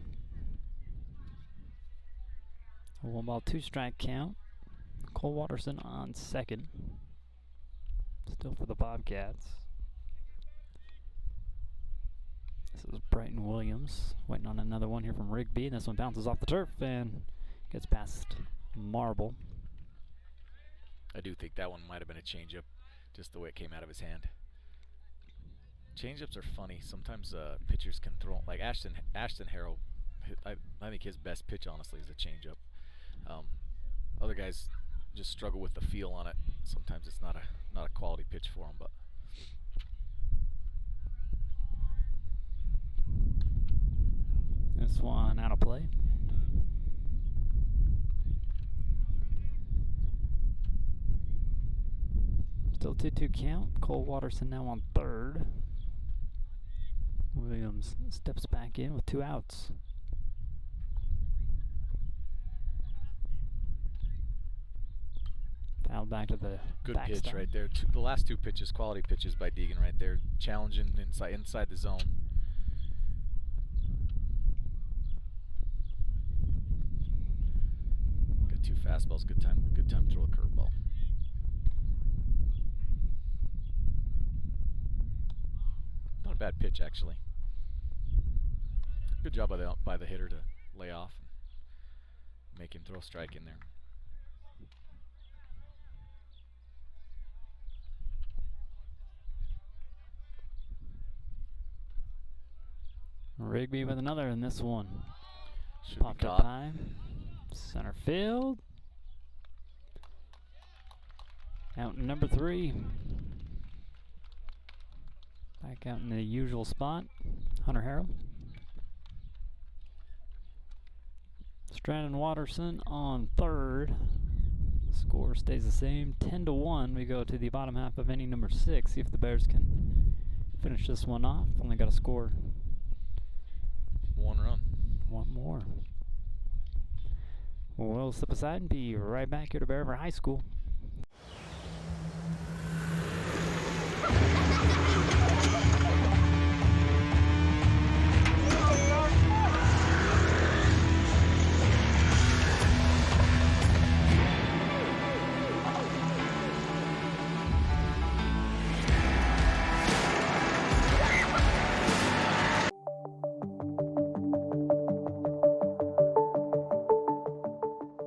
A 1-2 strike count. Cole Watterson on second. Still for the Bobcats. This is Brighton Williams waiting on another one here from Rigby. This one bounces off the turf and gets past Marble. I do think that one might have been a changeup, just the way it came out of his hand. Changeups are funny. Sometimes pitchers can throw, like Ashton Harrell. I think his best pitch, honestly, is a changeup. Other guys just struggle with the feel on it. Sometimes it's not a quality pitch for them, but. This one out of play. Still 2-2 count. Cole Watterson now on third. Williams steps back in with 2 outs. Fouled back to the good pitch right there. The last 2 pitches, quality pitches by Deegan right there. Challenging inside the zone. Got 2 fastballs. Good time to throw a curveball. Not a bad pitch, actually. Good job by the hitter to lay off and make him throw a strike in there. Rigby with another in this one. Should Popped be up caught. high. Center field. Out number 3. Back out in the usual spot. Hunter Harrell. Strandon Watterson on third. Score stays the same. 10-1. We go to the bottom half of inning number 6. See if the Bears can finish this one off. Only got to score 1 run. 1 more. We'll step aside and be right back here to Bear River High School.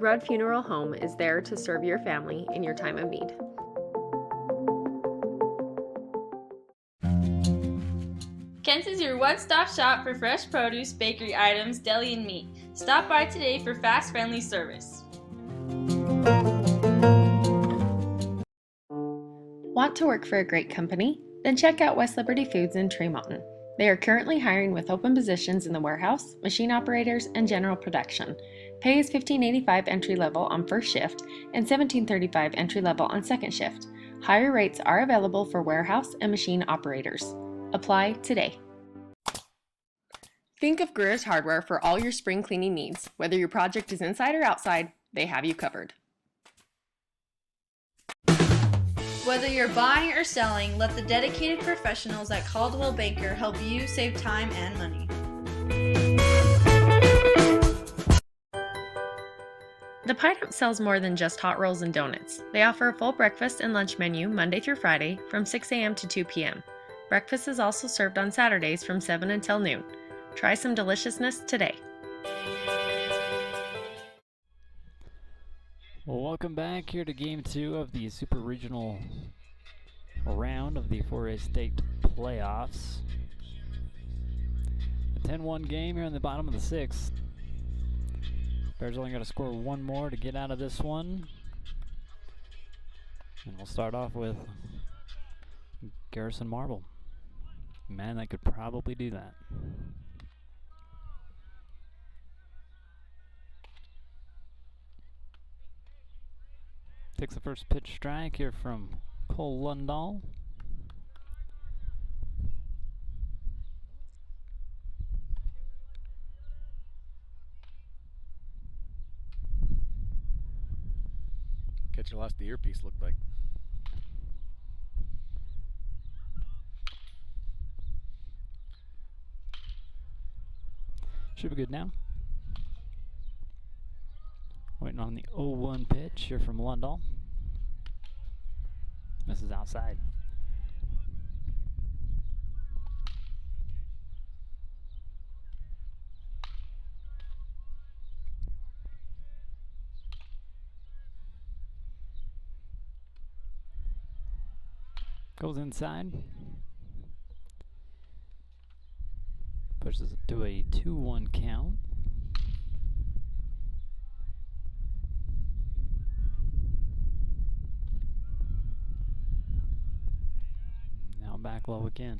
Rudd Funeral Home is there to serve your family in your time of need. Kent's is your one-stop shop for fresh produce, bakery items, deli, and meat. Stop by today for fast, friendly service. Want to work for a great company? Then check out West Liberty Foods in Tremonton. They are currently hiring with open positions in the warehouse, machine operators, and general production. Pay is $15.85 entry level on first shift and $17.35 entry level on second shift. Higher rates are available for warehouse and machine operators. Apply today. Think of Greer's Hardware for all your spring cleaning needs. Whether your project is inside or outside, they have you covered. Whether you're buying or selling, let the dedicated professionals at Caldwell Banker help you save time and money. The Pineapple sells more than just hot rolls and donuts. They offer a full breakfast and lunch menu Monday through Friday from 6 a.m. to 2 p.m. Breakfast is also served on Saturdays from 7 until noon. Try some deliciousness today. Well, welcome back here to Game 2 of the Super Regional round of the 4A State Playoffs. A 10-1 game here in the bottom of the 6th. Bears only got to score one more to get out of this one. And we'll start off with Garrison Marble. Man, that could probably do that. Takes the first pitch strike here from Cole Lundahl. Catcher lost the earpiece, looked like. Should be good now. Waiting on the 0-1 pitch here from Lundahl. Misses outside. Goes inside. Pushes it to a 2-1 count. Now back low again.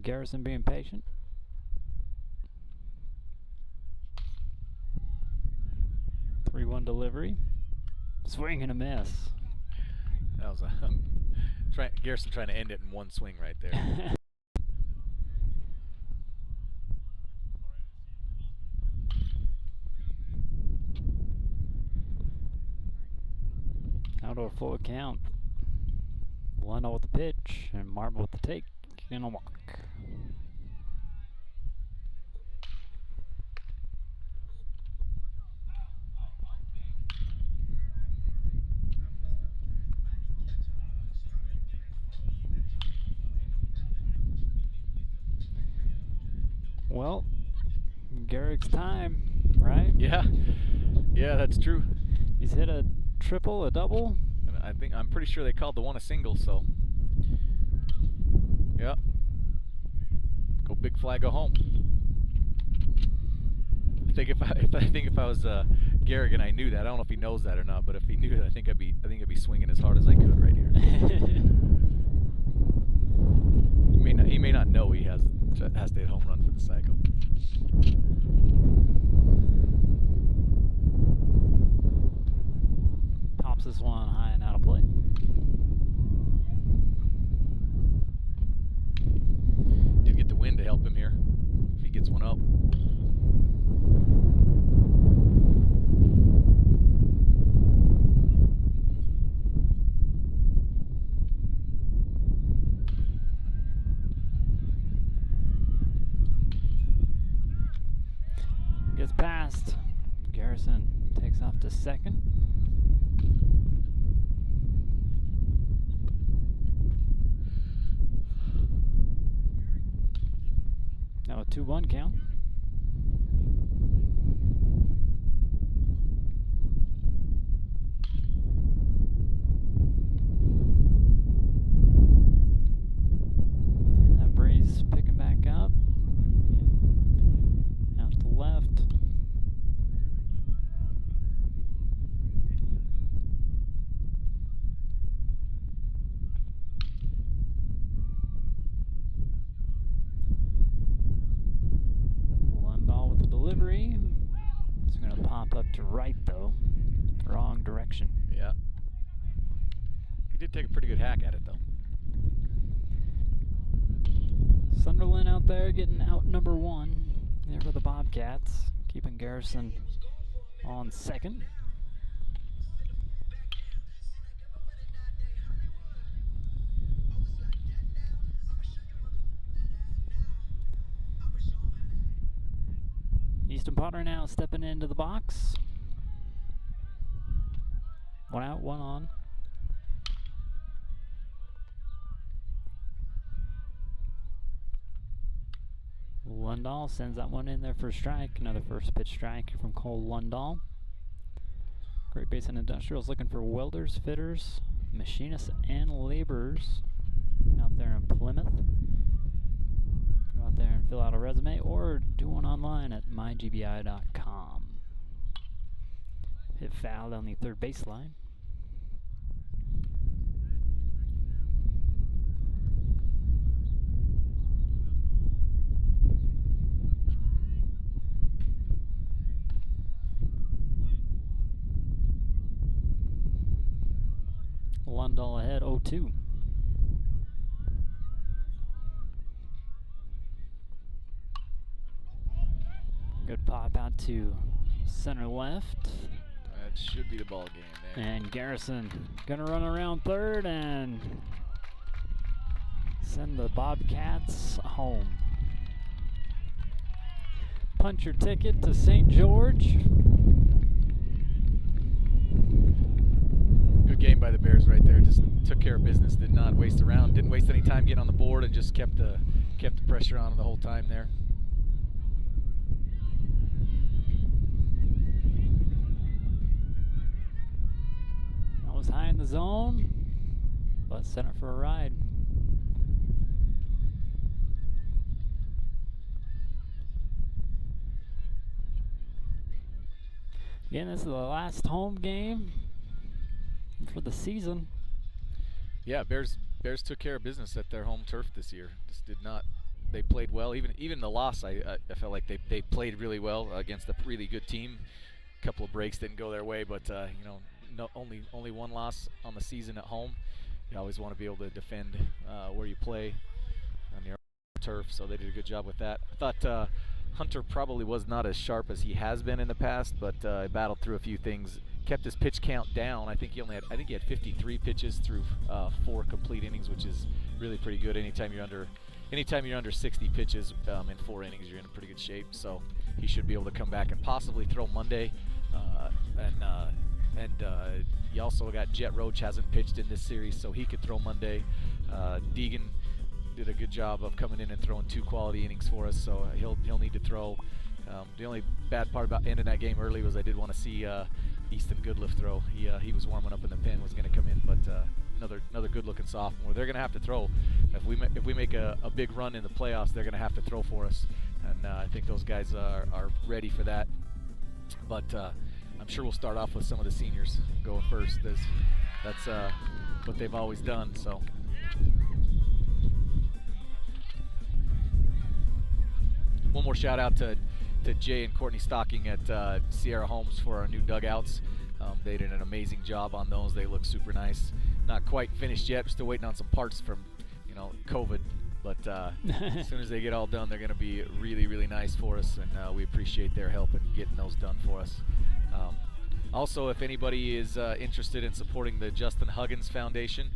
Garrison being patient. Three-one delivery. Swing and a miss. That was a Garrison trying to end it in one swing right there. Out to a full count. Lundahl with the pitch and Marble with the take and a walk. Well, Garrick's time, right? Yeah, that's true. He's hit a triple, a double. And I'm pretty sure they called the one a single. So, yeah, go big flag, go home. I think if I was Garrick and I knew that, I don't know if he knows that or not, but if he knew it, I think I'd be swinging as hard as I could right here. He may not know he has to hit home run for the cycle. Pops this one high and out of play. Did get the wind to help him here if he gets one up. Gets past. Garrison takes off to second. Now a 2-1 count. Yeah, that breeze picking back up. Out to the left. Lundahl with the delivery. It's going to pop up to right though. Wrong direction. Yeah. He did take a pretty good hack at it, though. Sunderland out there getting out number 1 there for the Bobcats, keeping Garrison on second. Easton Potter now stepping into the box. 1 out, 1 on. Lundahl sends that one in there for a strike. Another first pitch strike from Cole Lundahl. Great Basin Industrial's looking for welders, fitters, machinists, and laborers out there in Plymouth. Go out there and fill out a resume or do one online at mygbi.com. Hit foul on the third baseline. Lundahl ahead 0-2. Good pop out to center left. That should be the ball game there. And Garrison gonna run around third and send the Bobcats home. Punch your ticket to St. George. Good game by the Bears right there. Just took care of business. Did not waste around. Didn't waste any time getting on the board and just kept the pressure on the whole time there. That was high in the zone, but sent it for a ride. Again, this is the last home game for the season. Yeah, Bears took care of business at their home turf this year. Just did not. They played well. Even the loss, I felt like they played really well against a really good team. A couple of breaks didn't go their way, but only one loss on the season at home. You always want to be able to defend where you play on your turf, so they did a good job with that. I thought Hunter probably was not as sharp as he has been in the past, but battled through a few things. Kept his pitch count down. I think he had 53 pitches through 4 complete innings, which is really pretty good. Anytime you're under 60 pitches in 4 innings, you're in pretty good shape. So he should be able to come back and possibly throw Monday. You also got Jet Roach hasn't pitched in this series, so he could throw Monday. Deegan did a good job of coming in and throwing 2 quality innings for us, so he'll need to throw. The only bad part about ending that game early was I did want to see Easton Goodliff throw. He was warming up in the pen, was going to come in, but another good-looking sophomore. They're going to have to throw. If we make a big run in the playoffs, they're going to have to throw for us, and I think those guys are ready for that. But I'm sure we'll start off with some of the seniors going first. That's what they've always done. So. One more shout out to Jay and Courtney Stocking at Sierra Homes for our new dugouts. They did an amazing job on those. They look super nice. Not quite finished yet. We're still waiting on some parts from, COVID. But as soon as they get all done, they're going to be really, really nice for us, and we appreciate their help in getting those done for us. Also, if anybody is interested in supporting the Justin Huggins Foundation,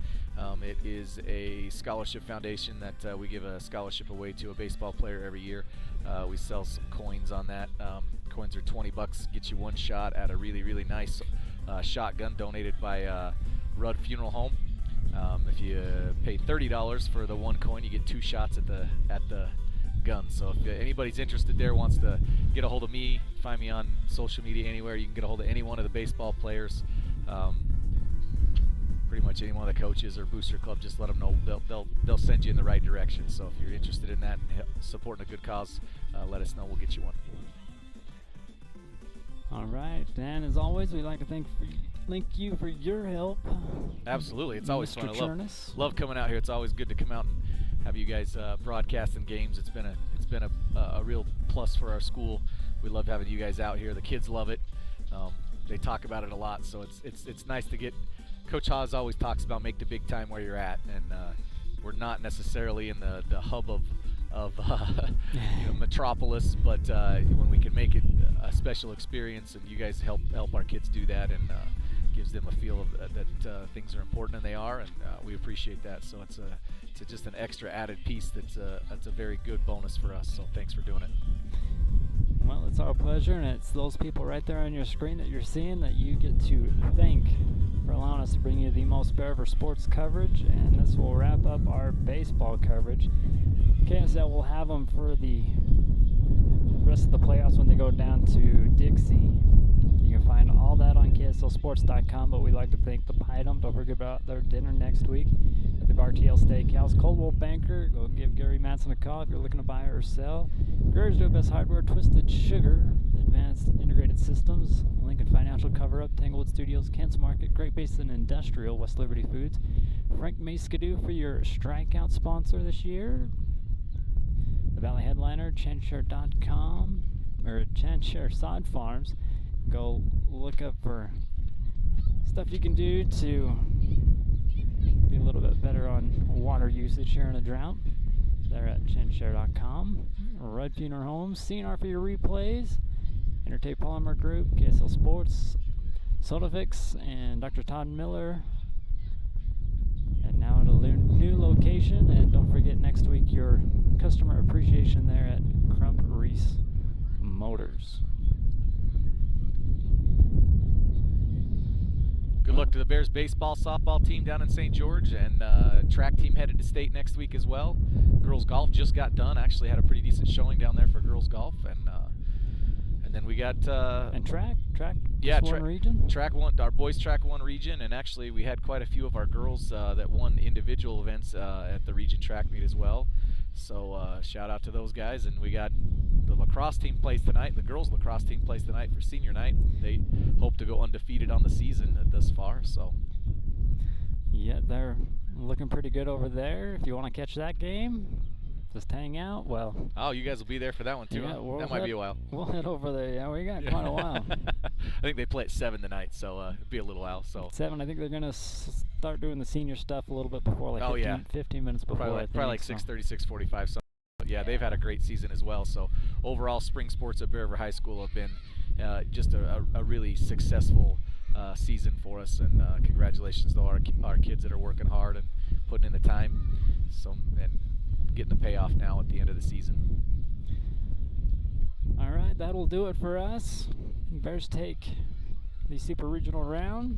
it is a scholarship foundation that we give a scholarship away to a baseball player every year. We sell some coins on that. Coins are $20, get you 1 shot at a really, really nice shotgun donated by Rudd Funeral Home. If you pay $30 for the 1 coin, you get 2 shots at the gun. So if anybody's interested there, wants to get a hold of me, find me on social media anywhere. You can get a hold of any one of the baseball players. Pretty much any one of the coaches or booster club, just let them know. They'll send you in the right direction. So if you're interested in that and supporting a good cause, let us know. We'll get you one. All right, Dan, as always, we'd like to thank you for your help. Absolutely, it's always fun. I love coming out here. It's always good to come out and have you guys broadcasting games. It's been a real plus for our school. We love having you guys out here. The kids love it. they talk about it a lot. So it's nice to get. Coach Haas always talks about make the big time where you're at, and we're not necessarily in the hub of metropolis, but when we can make it a special experience, and you guys help our kids do that, and gives them a feel of that things are important, and they are, and we appreciate that. So it's just an extra added piece that's a very good bonus for us. So thanks for doing it. Well, it's our pleasure, and it's those people right there on your screen that you're seeing that you get to thank for allowing us to bring you the most Bear River sports coverage. And this will wrap up our baseball coverage. KSL will have them for the rest of the playoffs when they go down to Dixie. You can find all that on KSLSports.com, but we'd like to thank the Piedmont. Don't forget about their dinner next week at the RTL Steakhouse. Coldwell Banker, go give Gary Matson a call if you're looking to buy or sell. Gers Do Best Hardware, Twisted Sugar, Advanced Integrated Systems, Lincoln Financial Cover-Up, Tanglewood Studios, Kent's Market, Great Basin Industrial, West Liberty Foods, Frank Maskadoo for your strikeout sponsor this year, the Valley Headliner, Chanshare.com, or Chanshare Sod Farms. Go look up for stuff you can do to be a little bit better on water usage here in a drought. They're at Chanshare.com. Red Funeral Homes, CNR for your replays, Intertape Polymer Group, KSL Sports, Sodafix, and Dr. Todd Miller. And now at a new location, and don't forget next week your customer appreciation there at Crump Reese Motors. Good luck to the Bears baseball, softball team down in St. George, and track team headed to state next week as well. Girls golf just got done. Actually had a pretty decent showing down there for girls golf, and then we got and track yeah, one region. Track one, our boys track one region, and actually we had quite a few of our girls that won individual events at the region track meet as well. So shout out to those guys, and we got the lacrosse team plays tonight. The girls lacrosse team plays tonight for senior night. They hope to go undefeated on the season thus far. So yeah, they're looking pretty good over there. If you want to catch that game, just hang out. Well, oh, you guys will be be there for that one too. Yeah, huh? That might be a while. We'll head over there. Yeah, we got quite a while. I think they play at 7 tonight, so it'll be a little while. So 7. I think they're gonna start doing the senior stuff a little bit before, like 15 minutes before. Probably like 6:30, 6:45. So yeah, they've had a great season as well. So overall, spring sports at Bear River High School have been just a really successful season for us, and congratulations to our kids that are working hard and putting in the time. And getting the payoff now at the end of the season. All right, that'll do it for us. Bears take the super regional round,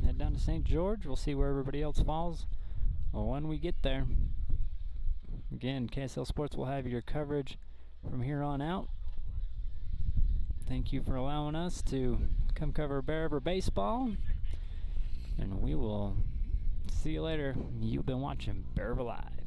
head down to St. George. We'll see where everybody else falls when we get there. Again, KSL Sports will have your coverage from here on out. Thank you for allowing us to come cover Bear River baseball, and we will see you later. You've been watching Bear River Live.